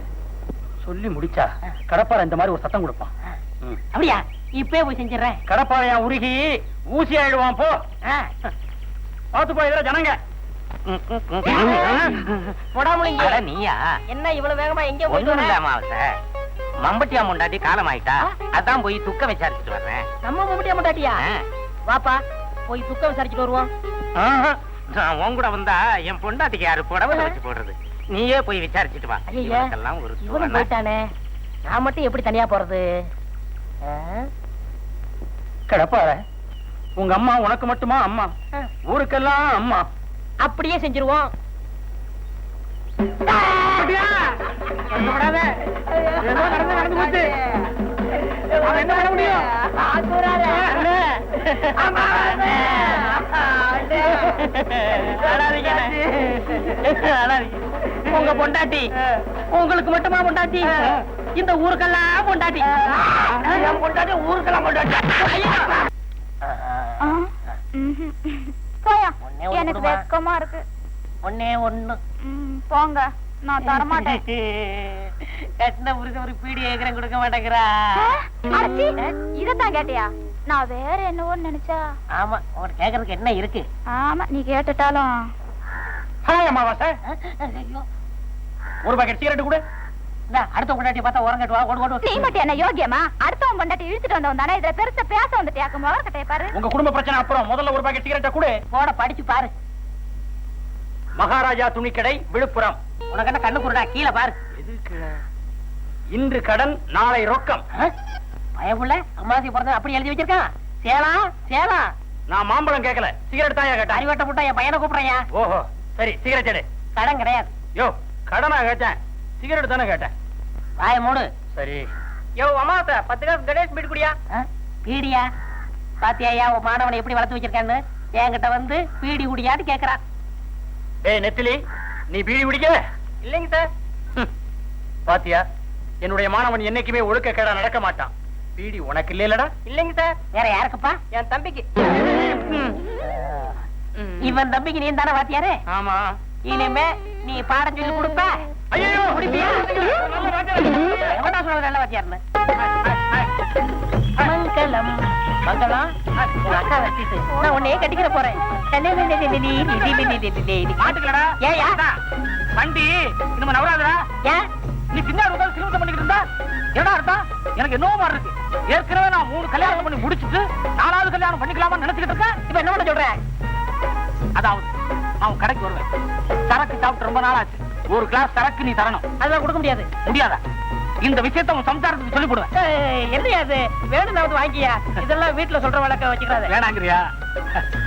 சொல்லி முடிச்சா கடப்பாறை இந்த மாதிரி ஒரு சத்தம் கொடுப்பான். அப்படியா? இப்பவே போய் செஞ்சிடறேன். கடப்பாறையா உருகி ஊசி ஆயிடுவான். போ, பாத்து போய் ஜனங்க. நீயா என்ன இவ்வளவு வேகமா எங்க போயிட்டு? மம்பட்டியா முண்டாட்டி காலம் ஆயிட்டா, அதான் போய் துக்க விசாரிச்சுட்டு வர்றேன். நம்ம மம்பட்டியா முண்டாட்டியா? வாப்பா, போய் துக்க விசாரிச்சுட்டு வருவோம். நான் உன் கூட வந்தா என் பொண்டாட்டிக்கு யாரு புடவை வச்சு போடுறது? நீயே போய் விசாரிச்சுட்டு வா. இவனுக்கெல்லாம் ஒரு இவனும் போயிட்டானே, நான் மட்டும் எப்படி தனியா போறது? கடப்பாறை உங்க அம்மா உனக்கு மட்டுமா அம்மா, ஊருக்கெல்லாம் அம்மா. அப்படியே செஞ்சிருவோம். என்ன பண்ண முடியும்? அழாதீங்க. அழாதீங்க. உங்க பொண்டாட்டி உங்களுக்கு மட்டுமா பொண்டாட்டி? இந்த ஊருக்கெல்லாம் பொண்டாட்டி. என் பொண்டாட்டி ஊருக்கெல்லாம் பொண்டாட்டி. போயா, ஒண்ணே ஒண்ணு எனக்கு கொடுமா. வெக்கமா இருக்கு. ஒண்ணே ஒண்ணு. போங்க, நான் தரமாட்டேன். கட்டின புரிஞ்ச ஒரு பீடி ஏக்கரம் கொடுக்க மாட்டேங்கிறா. அடச்சி, இதத்தான் கேட்டியா? நான் வேற என்னவோன்னு நினைச்சா. ஆமா, உனக்கு கேக்குறதுக்கு என்ன இருக்கு? ஆமா, நீ கேட்டுட்டாலும். ஹாய் அம்மாவாசை, ஐயோ, ஒரு பாக்கெட் சிகரெட் கூட. இந்தா, அடுத்த பொண்டாட்டி பார்த்தா உரங்கட்டு வா, ஓடு ஓடு. நீ மட்டும் என்ன யோகியமா? அடுத்தவன் பொண்டாட்டி இழுத்துட்டு வந்தவன் தானே இதுல பெருசா பேச வந்துட்டியாக்கும். கட்டைய பாரு. உங்க குடும்ப பிரச்சனை அப்புறம் முதல்ல ஒரு பாக்கெட் சிகரெட்டை கூட. போட படிச்சு பாரு. மகாராஜா துணிக்கடை, விழுப்புரம். உனக்கு என்ன கண்ணு குருடா? கீழே பாரு. இன்று கடன், நாளை ரொக்கம். பயமுள்ள அம்மாசி பிறந்த அப்படி எழுதி வச்சிருக்கான். சேலா சேலா. நான் மாம்பழம் கேட்கல, சிகரெட் தான் கேட்டேன். அறிவட்ட முட்டா என் பையனை கூப்பிடுறேன். ஓஹோ, சரி சிகரெட் எடு. கடன் கிடையாது. யோ, கடனா கேட்டேன், சிகரெட் தானே கேட்டேன். வாய மூடு. சரி. யோ அம்மாவாசை, 10 காசு கணேஷ் பீடி குடியா? பீடியா? பாத்தியா உன் மாணவனை எப்படி வளர்த்து வச்சிருக்கான்னு? என்கிட்ட வந்து பீடி குடியான்னு கேக்குறான். ஏய் நெத்திலி, நீ பீடி குடிக்கல? இல்லைங்க சார். பாத்தியா, என்னுடைய மாணவன் என்னைக்குமே ஒழுக்கக்கேடா நடக்க மாட்டான். பீடி உனக்கு இல்லைலடா? இல்லைங்க சார். வேற யாருக்குப்பா? என் தம்பிக்கு. இவன் தம்பிக்கு நீ தானே வாத்தியாரு? ஆமா. இனிமே நீ பாடம் சொல்லி கொடுப்ப. ஐயோ, குடிப்பியா? எவனா சொல்றது நல்ல வாத்தியாருன்னு? மங்களம் மங்களம். உன் அக்கா வச்சிட்டு நான் உன்னையே கட்டிக்கிற போறேன். மாட்டுக்கலடா. ஏயா வண்டி இன்னும் நவராதடா. ஏன் நீ பின்னாடி உட்கார்ந்து சிறுவத்தை பண்ணிக்கிட்டு இருந்தா என்னடா அர்த்தம்? எனக்கு என்னவோ மாதிரி இருக்கு. ஏற்கனவே நான் 3 கல்யாணம் பண்ணி முடிச்சிட்டு 4வது கல்யாணம் பண்ணிக்கலாமான்னு நினைச்சுக்கிட்டு இருக்கேன். இப்ப என்ன பண்ண சொல்ற? அதாவது நான் உன் கடைக்கு வருவேன். சரக்கு சாப்பிட்டு ரொம்ப நாள் ஆச்சு. ஒரு கிளாஸ் சரக்கு நீ தரணும். அதெல்லாம் கொடுக்க முடியாது. முடியாதா? இந்த விஷயத்தை உன் சம்சாரத்துக்கு சொல்லி போடுவேன். என்னையா அது? வேணும்னாவது வாங்கியா? இதெல்லாம் வீட்டுல சொல்ற வழக்க வச்சுக்கிறாத. வேணாங்கிறியா?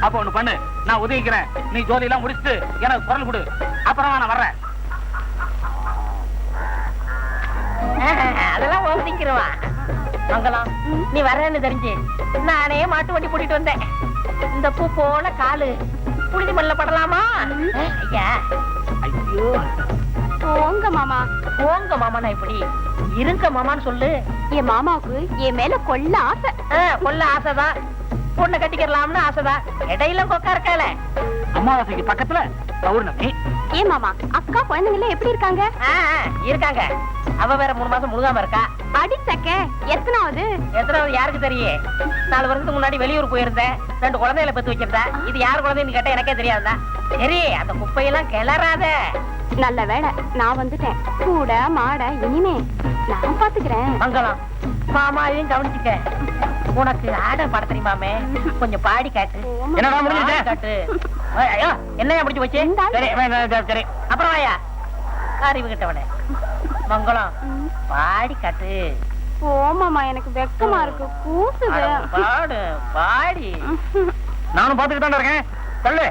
அப்ப ஒண்ணு பண்ணு, நான் உதவிக்கிறேன். நீ ஜோலி எல்லாம் முடிச்சுட்டு எனக்கு குரல் கொடு. அப்புறமா நான் வர்றேன். அதெல்லாம் ஓதிக்கிறவா. மங்களம், நீ வர்றேன்னு தெரிஞ்சு நானே மாட்டு வண்டி கூட்டிட்டு வந்தேன். இந்த பூ போல காலு புழுதி மல்ல படலாமா? ஐயா, ஐயோ, போங்க மாமா. போங்க மாமா. இப்படி இருங்க மாமான்னு சொல்லு. என் மாமாவுக்கு என் மேல கொள்ள ஆசை. கொல்ல ஆசைதான். பொண்ணு கட்டிக்கிறலாம்னு ஆசைதான். இடையில கொக்கா இருக்கால. அமாவாசைக்கு பக்கத்துல பௌர்ணமி. ஏன் மாமா, அக்கா குழந்தைங்க எப்படி இருக்காங்க? இருக்காங்க. அவ வேற 3 மாசம் முழுகாம இருக்கா. அடிச்சக்க எத்தனாவது? எத்தனாவது யாருக்கு தெரியும்? 4 வருஷத்துக்கு முன்னாடி வெளியூர் போயிருந்தேன். 2 குழந்தைகளை பெத்து வச்சிருந்தேன். இது யார் குழந்தைன்னு கேட்டா எனக்கே தெரியாதுதான். சரி, அந்த குப்பையெல்லாம் கிளறாத. நல்ல வேளை நான் வந்துட்டேன். கூட மாட இனிமே நான் பாத்துக்கிறேன். மங்களம், மாமாவையும் கவனிச்சுக்க. உனக்கு ஆட பாட தெரியுமாமே? கொஞ்சம் பாடி காட்டு. என்னடா முடிஞ்சுச்சு? பாடி காட்டு. ஐயோ, என்னையா முடிச்சு போச்சு? சரி, சரி, அப்புறம் வாயா. அறிவு கிட்டவனே. மங்களம், பாடி காட்டு. ஓ மாமா, எனக்கு வெக்கமா இருக்கு, கூசுது. பாடு பாடி. நானும் பாத்துக்கிட்டு தான் இருக்கேன். தள்ளு.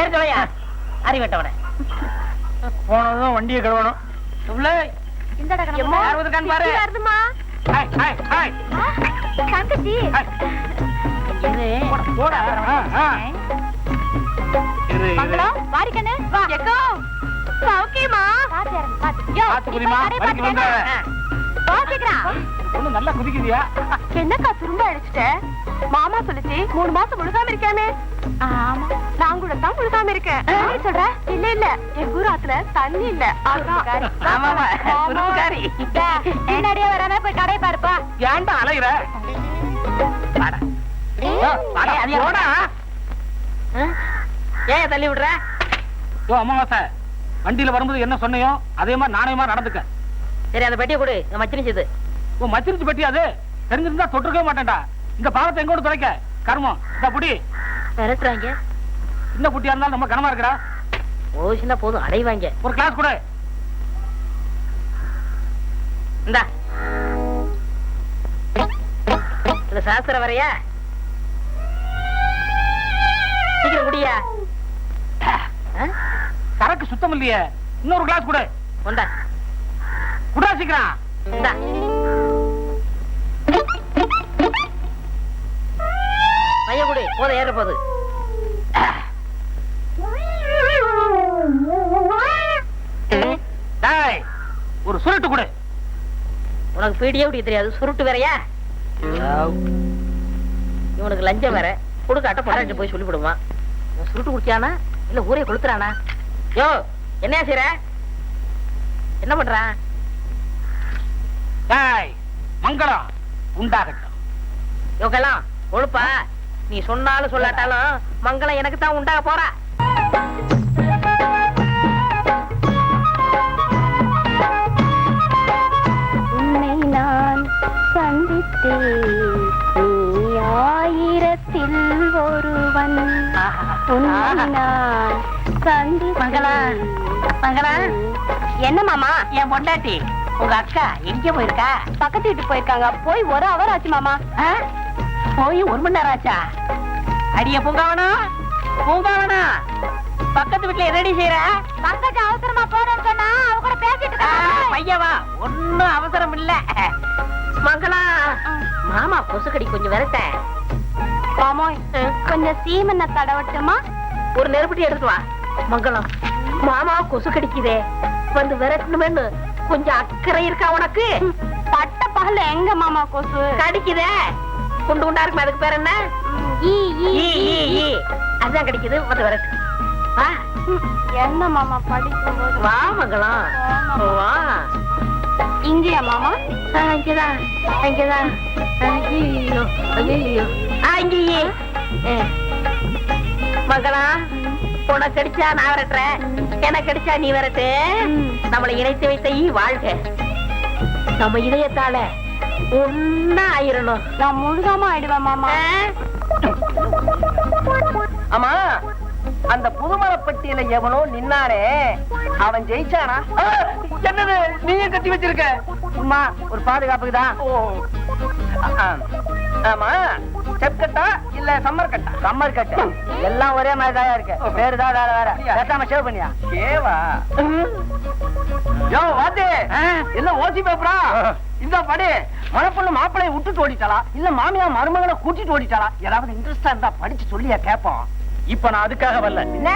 ஏற்கலையா அறிவிட்டவனே. போனதும் வண்டியை கழுவணும். இந்த யார் வந்திருக்கான்னு பாரு. வருதுமா. Hi, hi, hi. தங்கச்சி. ஹாய். இது போடா. இரு, இரு. மங்களம், வாரிக்கண்ணு வா. எக்கோ சௌக்கியமா? பாத்து குதிமா, வலிக்கு விழுந்துடாத. பொண்ணு நல்லா குதிக்குதியா? என்னக்கா சுரும்ப அடிச்சுட்ட? மாமா சொல்லுச்சு 3 மாசம் முழுகாம இருக்கானே. ஆமா, நான் கூட தான் முழுகாம இருக்கேன். சொல்ற? இல்ல இல்ல, என் குராத்துல தண்ணி இல்ல. ஆமாமா, குருகாரி. பின்னாடியே வராம போய் கடை பாருப்பா. ஏன்டா அலையுற? வாடா. வாடா, போடா. ஏன் தள்ளி விடுற? ஓ அமாவாசை, வண்டியில வரும்போது என்ன சொன்னையோ அதே மாதிரி நாணயமா நடந்துக்க. சரி, அந்த பெட்டியை கொடு. மச்சினிச்சது. ஓ மச்சிருச்சு பெட்டி அது. தெரிஞ்சிருந்தா தொட்டிருக்கவே மாட்டேன்டா. இந்த பாவத்தை எங்கோடு துடைக்க கர்மம். இந்த புடி மிரட்டுறாங்க. சின்ன புட்டியா இருந்தாலும் ரொம்ப கனமா இருக்குடா. ஓசினா போதும், அடைவாங்க. ஒரு கிளாஸ் கொடு. இந்தா, இந்த சாஸ்திரம் வரையா? சீக்கிரம் குடியா. சரக்கு சுத்தம் இல்லையே. இன்னொரு கிளாஸ் கொடு. கொண்டா. குடா சீக்கிரம். இந்தா. பைய குடி. போத ஏற போகுது. உனக்கு பீடியே குடிக்க தெரியாது, சுருட்டு வேறையா? இவனுக்கு லஞ்சம் வேற கொடுக்காட்ட பொண்டாட்டி போய் சொல்லிவிடுமா? சுருட்டு குடிச்சானா இல்ல ஊரே கொளுத்துறானா? யோ என்ன செய்ற? என்ன பண்றான்? மங்களம் உண்டாகட்டும். யோகெல்லாம் கொழுப்பா, நீ சொன்னாலும் சொல்லாட்டாலும் மங்களம் எனக்கு தான் உண்டாக போறா. உன்னை நான் சந்தித்தேன், நீ ஆயிரத்தில் ஒருவன். உன்னை நான் சந்தித்தேன். மங்களா, மங்களா, என்ன மாமா? என் பொண்டாட்டி உங்க அக்கா எங்க போயிருக்கா? பக்கத்து வீட்டுக்கு போயிருக்காங்க. போய் 1 hour ஆச்சு மாமா. போய் 1 மணி நேரம் ஆச்சா? அடிய பூங்காவனா, பூங்காவனா, பக்கத்து வீட்டுல என்னடி செய்யற? பக்கத்து அவசரமா போறேன்னு சொன்னா அவ கூட பேசிட்டு பையவா, ஒன்னும் அவசரம் இல்ல. மங்களா, மாமா கொசுக்கடி கொஞ்சம் விரட்ட. மாமா கொஞ்சம் சீமனை தடவட்டுமா? ஒரு நெருப்பட்டி எடுத்து வா. மங்களம், மாமா கொசு கடிக்குதே, வந்து விரட்டணுமேன்னு கொஞ்சம் அக்கறை இருக்கா உனக்கு? பட்ட பகல எங்க மாமா கொசு கடிக்குதே, குண்டு குண்டா இருக்குமே, அதுக்கு பேர் என்ன? ஈ ஈ ஈ, ஈ, ஈ. அதுதான் கடிக்குது, வந்து விரட்டு. வா, என்ன மாமா படிக்கும்போது? வா மங்களம், வா. இங்கயா மாமா? இங்கதான், இங்கதான். ஐயோ, ஐயோ, இங்கேயே. மங்களம், உனக்கு கடிச்சா நான் விரட்டுறேன், எனக்கு கடிச்சா நீ விரட்டு. நம்மளை இணைத்து வைத்த வாழ்க. நம்ம இதயத்தால ஒன்னா ஆயிரணும். நான் முழுகாம ஆயிடுவேன் மாமா. ஆமா, அந்த புதுமரப்பட்டியில எவனோ நின்னாரே, அவன் ஜெயிச்சானா? என்னது நீயே கட்டி வச்சிருக்க? சும்மா ஒரு பாதுகாப்புக்கு தான். ஆமா, ஸ்டெப் கட்டா இல்ல சம்மர் கட்டா? சம்மர் கட்டு எல்லாம் ஒரே மாதிரி தான் இருக்கு, வேறுதான் வேற வேற. பேசாம ஷேவ் பண்ணியா? ஷேவா? யோ வாத்து, என்ன ஓசி பேப்பரா? இந்த படி, மணப்பொண்ணு மாப்பிளைய விட்டுட்டு ஓடிட்டாளா இல்ல மாமியா மருமகனை கூட்டிட்டு ஓடிட்டாளா? ஏதாவது இன்ட்ரெஸ்டா இருந்தா படிச்சு சொல்லியா கேப்போம். இப்ப நான் அதுக்காக வரல. என்ன?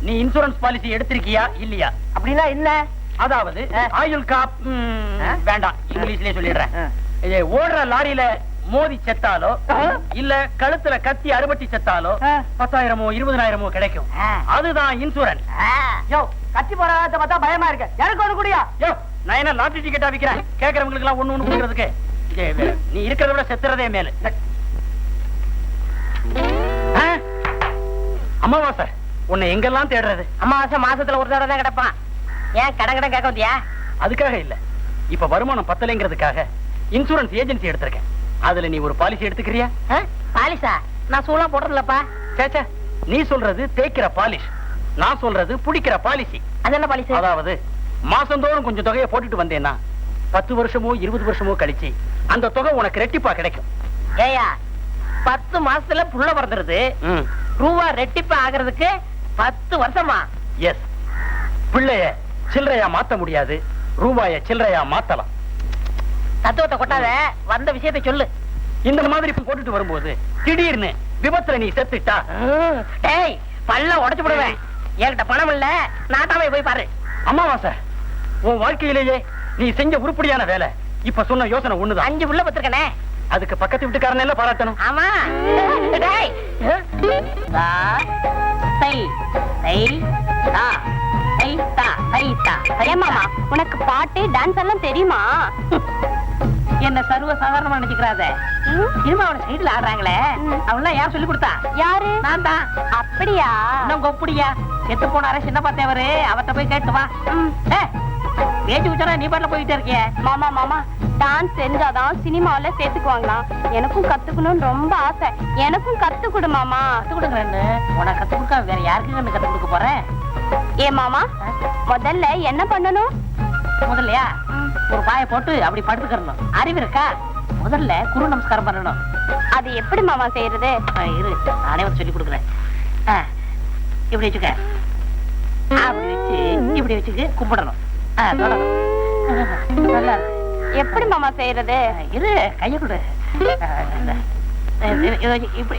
நீ இன்சூரன்ஸ் பாலிசி எடுத்திருக்கியா இல்லையா? அப்படின்னா என்ன? அதாவது ஆயுள் காப் வேண்டாம், இங்கிலீஷ்லயே சொல்லிடுறேன். இது ஓடுற லாரியில மோதி செத்தாலோ இல்ல கழுத்துல கத்தி அறுபட்டி செத்தாலோ 10,000மோ 20,000மோ கிடைக்கும். அதுதான் இன்சூரன்ஸ். யோ கத்தி போறாத பார்த்தா பயமா இருக்கு, எனக்கு ஒண்ணு குடியா? யோ நான் என்ன லாட்டரி டிக்கெட்டா விக்கிறேன் கேக்குறவங்களுக்கு எல்லாம் ஒண்ணு கொடுக்கறதுக்கு? நீ இருக்கிறத விட செத்துறதே மேல. அமாவாசை உன்னை எங்கெல்லாம் தேடுறது? அமாவாசை மாசத்துல ஒரு தடவை தான் கிடப்பான். ஏன் கடன் கடன் கேட்க வந்தியா? அதுக்காக இல்ல, இப்ப வருமானம் பத்தலைங்கிறதுக்காக இன்சூரன்ஸ் ஏஜென்சி எடுத்திருக்கேன். அதுல நீ ஒரு பாலிசி எடுத்துக்கிறியா? பாலிசா? நான் சூழா போடுறதில்லப்பா. சேச்சா, நீ சொல்றது தேய்க்கிற பாலிஷ், நான் சொல்றது புடிக்கிற பாலிசி. அது என்ன பாலிசி? அதாவது மாசந்தோறும் கொஞ்சம் தொகையை போட்டுட்டு வந்தேன்னா 10 வருஷமோ 20 வருஷமோ கழிச்சு அந்த தொகை உனக்கு ரெட்டிப்பா கிடைக்கும். ஏயா 10 மாசத்துல புள்ள பிறந்துருது, ரூபா ரெட்டிப்பா ஆகிறதுக்கு 10 வருஷமா? எஸ், பிள்ளைய சில்லறையா மாத்த முடியாது, ரூபாய சில்லறையா மாத்தலாம். தத்துவத்தை கொட்டாத, வந்த விஷயத்தை சொல்லு. இந்த மாதிரி போட்டுட்டு வரும்போது திடீர்னு விபத்துல நீ செத்துட்டா, டேய் பல்ல உடைச்சு விடுவேன். என்கிட்ட பணம் இல்ல, நாட்டாமே போய் பாரு. அமாவாசை உன் வாழ்க்கையிலேயே நீ செஞ்ச உருப்படியான வேலை. இப்ப சொன்ன யோசனை ஒண்ணுதான். 5 புள்ள பத்திருக்கனே, அதுக்கு பக்கத்து வீட்டுக்காரன் எல்லாம் பாராட்டணும். ஆமா. டேய் தா தை தை தா தை தா தை தா. மாமா உனக்கு பாட்டு டான்ஸ் எல்லாம் தெரியுமா? என்ன சர்வ சாதாரணமா நினைச்சுக்கிறாத. சினிமாவோட சைடுல ஆடுறாங்களே, அவெல்லாம் யார் சொல்லி கொடுத்தா? யாரு? நான் தான். அப்படியா? இன்னும் கொப்புடியா செத்து போனாரே சின்னப்பா தேவரு, அவர்கிட்ட போய் கேட்டு வா. பேச்சு குச்சா நீ பாட்டுல போயிட்டே இருக்கிய. மாமா மாமா டான்ஸ் தெரிஞ்சாதான் சினிமாவில சேர்த்துக்குவாங்களாம். எனக்கும் கத்துக்கணும்னு ரொம்ப ஆசை, எனக்கும் கத்து கொடு மாமா. கத்து கொடுக்குறேன்னு உனக்கு கத்து கொடுக்க வேற யாருக்கு கத்து கொடுக்க போறேன்? ஏ மாமா, முதல்ல என்ன பண்ணணும்? முதல்லையா ஒரு பாய போட்டு அப்படி படுத்துக்கணும். அறிவு இருக்கா? முதல்ல குரு நமஸ்காரம் பண்ணணும். அது எப்படி மாமா செய்யறது? இரு, நானே வந்து சொல்லி கொடுக்குறேன். இப்படி வச்சுக்க, அப்படி வச்சு இப்படி வச்சுக்க கும்பிடணும். நல்லா இருக்கு. எப்படி மாமா செய்யறது? இரு, கைய கொடு.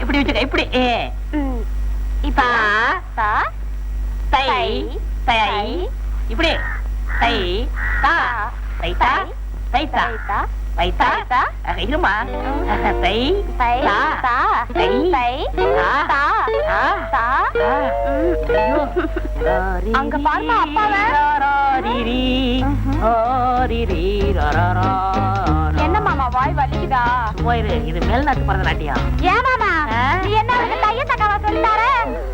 இப்படி வச்சுக்க, இப்படி. இப்ப தை தை இப்படி தை தா தை தா தைத்தா தைத்தா இருமா தை தை தா தா தை தை தா தா தா அங்க பாருமா அப்பாவை. என்ன மாமா வாய் வலிக்குதா? இது மேல்நாட்டு பரதநாட்டியம். ஏன் மாமா நீ என்ன வந்து தைய தக்காவா சொல்லிட்டார?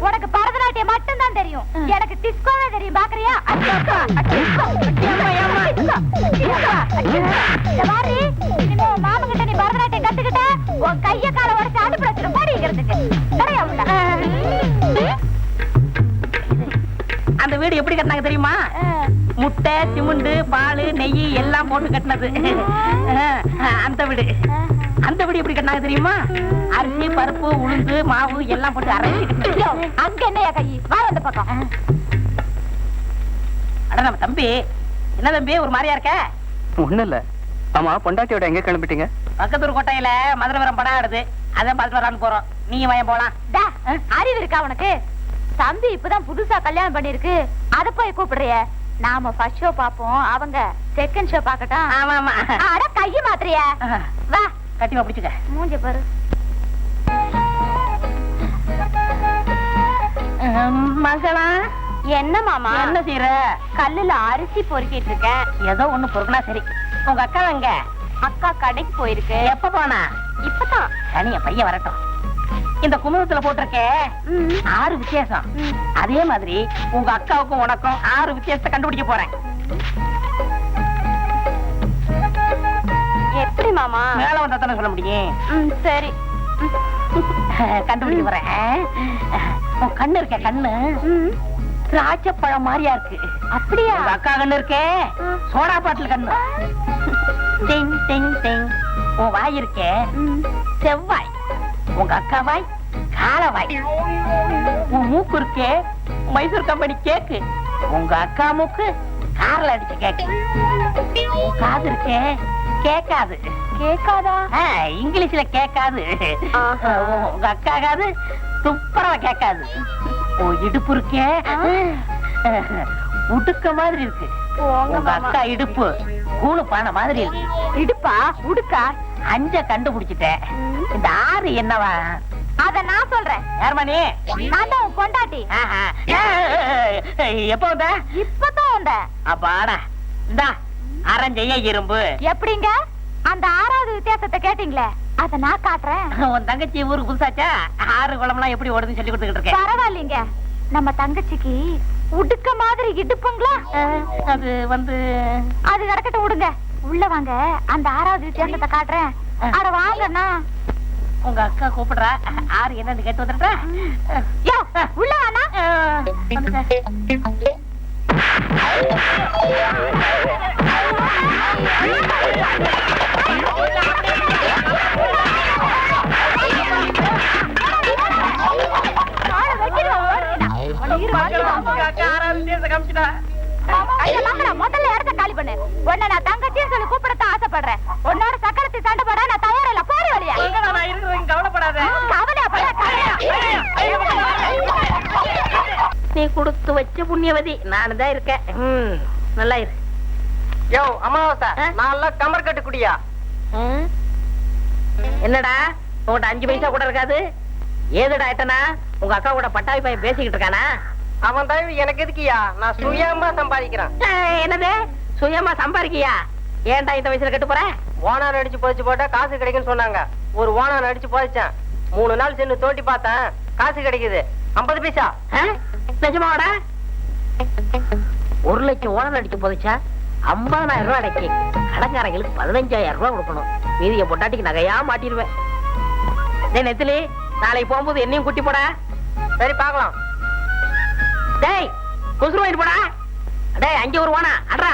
உனக்கு பரதநாட்டியம் மட்டும் தான் தெரியும், எனக்கு டிஸ்கோவே தெரியும். பாக்குறியா? மாமன் கிட்ட நீ பரதநாட்டியம் கத்துக்கிட்ட உன் கைய கால உடச்சு அடுப்புல வச்சிடும் போடிக்கிறதுக்கு. அந்த வீடு எப்படி கட்டினாங்க தெரியுமா? முட்டை சிமுண்டு பால் நெய் எல்லாம் போட்டு கட்டினது. அந்த வீடு எப்படி கட்டினாங்க தெரியுமா? அரிசி பருப்பு உளுந்து மாவு எல்லாம் போட்டு அரைச்சு. அங்க என்னையா கை வா அந்த பக்கம். அட நம்ம தம்பி, என்ன தம்பி ஒரு மாதிரியா இருக்க? ஒண்ணு இல்ல. ஆமா, பொண்டாட்டியோட எங்க கிளம்பிட்டீங்க? பக்கத்தூர் கோட்டையில மதுரவரம் படம் ஆடுது, அதான் பார்த்து வரான்னு போறோம். நீங்க வாங்க போலாம். அறிவு இருக்கா உனக்கு? தம்பி இப்பதான் புதுசா கல்யாணம் பண்ணிருக்கு, அத போய் கூப்பிடுறிய? நாம ஃபர்ஸ்ட் ஷோ பாப்போம், அவங்க செகண்ட் ஷோ பாக்கட்டும். ஆமா ஆமா. அட கைய மாத்திரிய வா. கட்டி பிடிச்சுக்க. மூஞ்ச பாரு. மகளா என்ன மாமா என்ன செய்யற? கல்லுல அரிசி பொறுக்கிட்டு இருக்கேன். ஏதோ ஒண்ணு பொறுக்கனா சரி. உங்க அக்கா எங்க? அக்கா கடைக்கு போயிருக்கு. எப்ப போனா? இப்பதான். சனிய பையன் வரட்டும். இந்த குமுதத்துல போட்டிருக்கே 6 வித்தியாசம். அதே மாதிரி உங்க அக்காவுக்கும் உனக்கும் 6 வித்தியாசத்தை கண்டுபிடிக்க போறேன். எப்படி மாமா? மேல வந்தா தானே சொல்ல முடியும். சரி கண்டுபிடிக்க போறேன். உன் கண்ணு இருக்க கண்ணு திராட்சைப்பழம் மாதிரியா இருக்கு. அப்படியா? உங்க அக்கா கண்ணு இருக்கே சோடா பாட்டில் கண்ணு. டிங் டிங் டிங். உன் வாய் இருக்கே செவ்வாய். உங்க அக்கா வாய் காலவாய். உன் மூக்கு இருக்கே மைசூர் கம்பெனி கேக்கு. உங்க அக்கா மூக்கு கார்ல அடிச்ச கேக்கு. உன் காது இருக்கே கேக்காது. கேக்காதா? இங்கிலீஷ்ல கேக்காது. உங்க அக்கா காது துப்புரவா கேக்காது. உன் இடுப்பு இருக்கே உடுக்க மாதிரி இருக்கு. உங்க அக்கா இடுப்பு கூணு பானை மாதிரி இருக்கு. இடுப்பா உடுக்கா? 5 கண்டுபிடிச்சிட்டேன். இந்த 6 என்னவா? அத நான் சொல்றேன். யாருமா நீ? நான் தான் உன் பொண்டாட்டி. எப்ப வந்த? இப்பதான் வந்த. அப்பாடா இந்தா அரஞ்செய்ய இரும்பு. எப்படிங்க? அந்த 6வது வித்தியாசத்தை கேட்டீங்களே, அத நான் காட்டுறேன். உன் தங்கச்சி ஊருக்கு புதுசாச்சா? 6 குளம்லாம் எப்படி ஓடுதுன்னு சொல்லி கொடுத்துக்கிட்டு இருக்கேன். பரவாயில்லைங்க, நம்ம தங்கச்சிக்கு உடுக்க மாதிரி இடுப்புங்களா? அது வந்து அது நடக்கட்டும், விடுங்க. உள்ள வாங்க, அந்த 6வது வித்தியாசத்தை காட்டுறேன். அட வாங்கண்ணா. உங்க அக்கா கூப்பிடுறா. 6 என்னன்னு கேட்டு வந்துடுறா. யோ, உள்ள வாண்ணா. முதல்ல இடத்த காலி பண்ணு. உன்னை நான் தங்கச்சின்னு சொல்லி கூப்பிடத்தான் ஆசைப்படுறேன். உன்னோட சக்கரத்தை சண்டை போட நான் தயாரில்ல. போற வழியா? கவலைப்படாத. நீ கொடுத்து வச்ச புண்ணியவதி நானு தான் இருக்கேன். நல்லா இரு. யோ அமாவாசை, நல்லா கமர் கட்டு குடியா. என்னடா உங்கள்கிட்ட 5 பைசா கூட இருக்காது? ஏதுடா ஆயிட்டனா? உங்க அக்கா கூட பட்டாவி பையன் பேசிக்கிட்டு இருக்கானா? அவன் தயவு எனக்கு எதுக்கியா? நான் சுயமா சம்பாதிக்கிறேன். என்னது சுயமா சம்பாதிக்கியா? ஏன்டா இந்த வயசுல கட்டு போற? ஓனான் அடிச்சு போதிச்சு போட்டா காசு கிடைக்குன்னு சொன்னாங்க. ஒரு ஓனான் அடிச்சு போதிச்சேன். 3 நாள் சென்று தோண்டி பார்த்தேன், காசு கிடைக்குது 50 பைசா. நிஜமாடா? 1 லட்சம் ஓனான் அடிச்சு போதிச்சா 50,000 ரூபாய் அடைக்கி கடங்காரங்களுக்கு 15,000 ரூபாய் கொடுக்கணும். மீதிய பொட்டாட்டிக்கு நகையா மாட்டிடுவேன். நெத்திலி, நாளைக்கு போகும்போது என்னையும் குட்டி போடா. சரி பாக்கலாம். டேய் குசுறு வாங்கிட்டு போடா. டேய் அங்கே ஒரு ஓனா அட்ரா.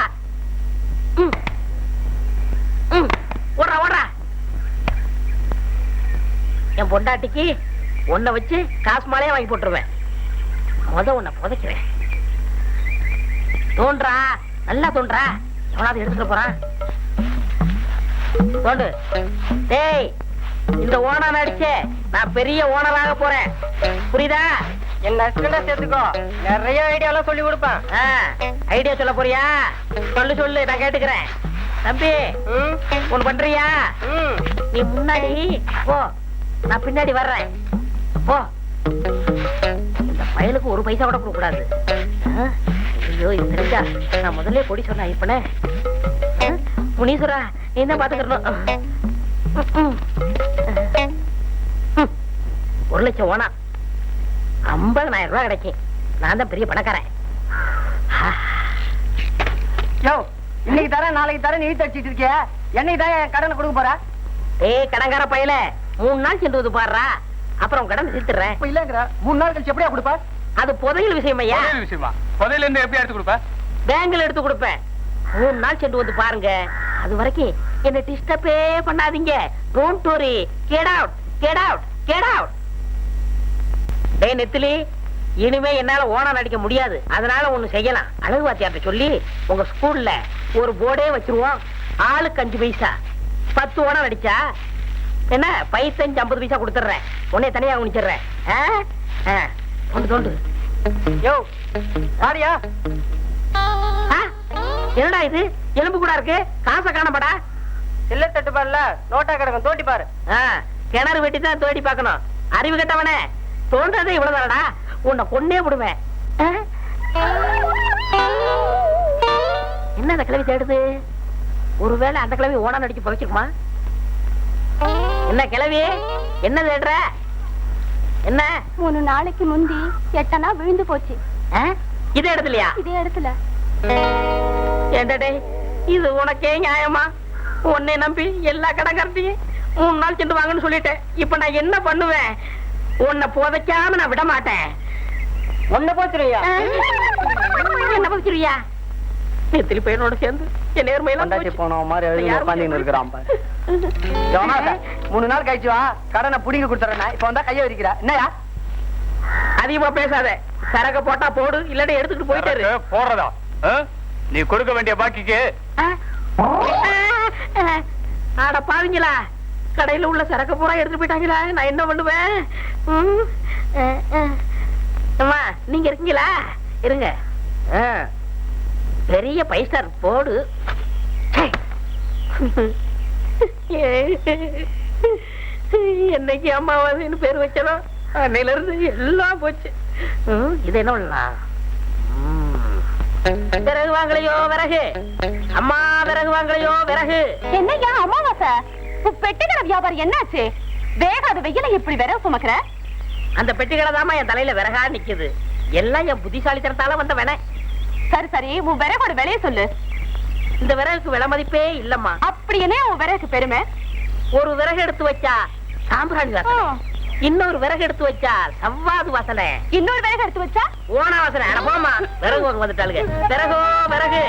ஓடுறா ஓடுறா. என் பொண்டாட்டிக்கு உன்னை வச்சு காசு மாலையே வாங்கி போட்டுருவேன். உன்னை புதைக்கிறேன். தோன்றா, நல்லா தோன்றா. எவனாவது எடுத்துட்டு போறான். தோண்டு. டேய் இந்த ஓனர் அடிச்சு நான் பெரிய ஓனராக போறேன், புரியுதா? என்ன சேர்த்துக்கோ, நிறைய ஐடியாலாம் சொல்லி கொடுப்பேன். ஐடியா சொல்ல போறியா? சொல்லு சொல்லு, நான் கேட்டுக்கிறேன். தம்பி ஒண்ணு பண்றியா? நீ முன்னாடி போ, நான் பின்னாடி வர்றேன். போ. இந்த பயலுக்கு ஒரு பைசா கூட கொடுக்க கூடாது. ஐயோ இது தெரிஞ்சா நான் முதல்ல பொடி சொன்ன இப்பனே. முனீஸ்வரா நீ தான் பாத்துக்கணும். 1 லட்சம் ஓனா 50,000 ரூபாய் கிடைக்கும். நான் தான் பெரிய பணக்காரன். யோ, இன்னைக்கு தரேன் நாளைக்கு தரேன் நீ தடிச்சிட்டு இருக்கிய. என்னைக்கு தான் என் கடனை கொடுக்க போற? ஏய் கடங்கார பயல, 3 நாள் சென்று வந்து பாடுறா, அப்புறம் கடன் தீர்த்துறேன். இப்ப இல்லங்கிற 3 நாள் கழிச்சு எப்படியா கொடுப்ப? அது புதையல் விஷயம் ஐயா. விஷயமா? புதையில இருந்து எப்படி எடுத்து கொடுப்ப? பேங்க்ல எடுத்து கொடுப்பேன். 3 நாள் சென்று வந்து பாருங்க. அது வரைக்கும் என்ன டிஸ்டர்பே பண்ணாதீங்க. Don't worry. Get out, get out, get out. டேய் நெத்திலி, இனிமே என்னால ஓனா நடிக்க முடியாது. அதனால ஒண்ணு செய்யலாம். அழகு வாத்தியார்ட்ட சொல்லி உங்க ஸ்கூல்ல ஒரு போர்டே வச்சிருவோம். ஆளுக்கு 5 பைசா. 10 ஓனா நடிச்சா என்ன 50 பைசா கொடுத்துறேன். உன்னை தனியா குனிச்சிடுறேன். தோண்டு. யோ ஆரியா, என்னடா இது எலும்பு கூட இருக்கு? காசை காணப்படா. இல்ல தட்டு பாருல நோட்டா கிடக்கும், தோட்டி பாரு. கிணறு வெட்டி தான் தோண்டி பார்க்கணும். அறிவு கட்டவனே, தோன்றதே இவ்வளவுதானடா. உன்னை கொன்னே விடுவேன். என்ன அந்த கிழவி தேடுது? ஒருவேளை அந்த கிழவி ஓனா நடிக்க பகிச்சிருக்குமா? என்ன கிழவி என்ன தேடுற? என்ன 3 நாளைக்கு முந்தி எட்டனா விழுந்து போச்சு. இதே இடத்துலயா? இதே இடத்துல. ஏண்டே இது உனக்கே நியாயமா? உன்னை நம்பி எல்லா கடங்காரத்தையும் 3 நாள் சென்று வாங்கன்னு சொல்லிட்டேன். இப்ப நான் என்ன பண்ணுவேன்? உன்னை புதைக்காம நான் விட மாட்டேன். ஒன்ன போச்சுறியா? என்ன புதைச்சிருவியா? நெத்திலி பையனோட சேர்ந்து என் நேர்மையெல்லாம் போன மாதிரி உட்காந்து இருக்கிறான் பாரு. 3 நாள் கழிச்சு வா, கடனை புடிங்க கொடுத்துறேன். இப்ப வந்தா கைய வரிக்கிறா. என்னயா அதிகமா பேசாத. சரக போட்டா போடு, இல்லாட்டி எடுத்துக்கிட்டு போயிட்டாரு. போடுறதா? நீ கொடுக்க வேண்டிய பாக்கிக்கு ஆட பாவீங்களா, கடையில உள்ள சரக்கு பூரா எடுத்துட்டு போயிட்டாங்களா? நான் என்ன பண்ணுவேன்? அம்மா நீங்க இருக்கீங்களா? இருங்க. பெரிய 5 ஸ்டார் போடு. என்னைக்கு அம்மாவாதின்னு பேர் வச்சனும் அன்னையில இருந்து எல்லாம் போச்சு. இது என்ன பண்ணலாம்? விறகு வாங்கலையோ விறகு, அம்மா விறகு வாங்கலையோ விறகு. என்னையா அமாவாசை, பெட்டிக்கடை வியாபாரம் என்னாச்சு? வேகாத வெயில இப்படி விறகு சுமக்கிற? அந்த பெட்டிகளை தாமா என் தலையில விறகா நிக்குது. எல்லாம் என் புத்திசாலித்தனத்தால வந்த வேண. சரி சரி, உன் விறகோட விலைய சொல்லு. இந்த விறகுக்கு விலை மதிப்பே இல்லம்மா. அப்படி என்ன உன் விறகுக்கு பெருமை? ஒரு விறகு எடுத்து வச்சா சாம்பிராணி வாசனை, இன்னொரு விறகு எடுத்து வச்சா சவ்வாது வாசனை, இன்னொரு விறகு எடுத்து வச்சா ஓனா வாசனை. போமா விறகு வாங்க வந்துட்டாளுங்க. விறகோ விறகு.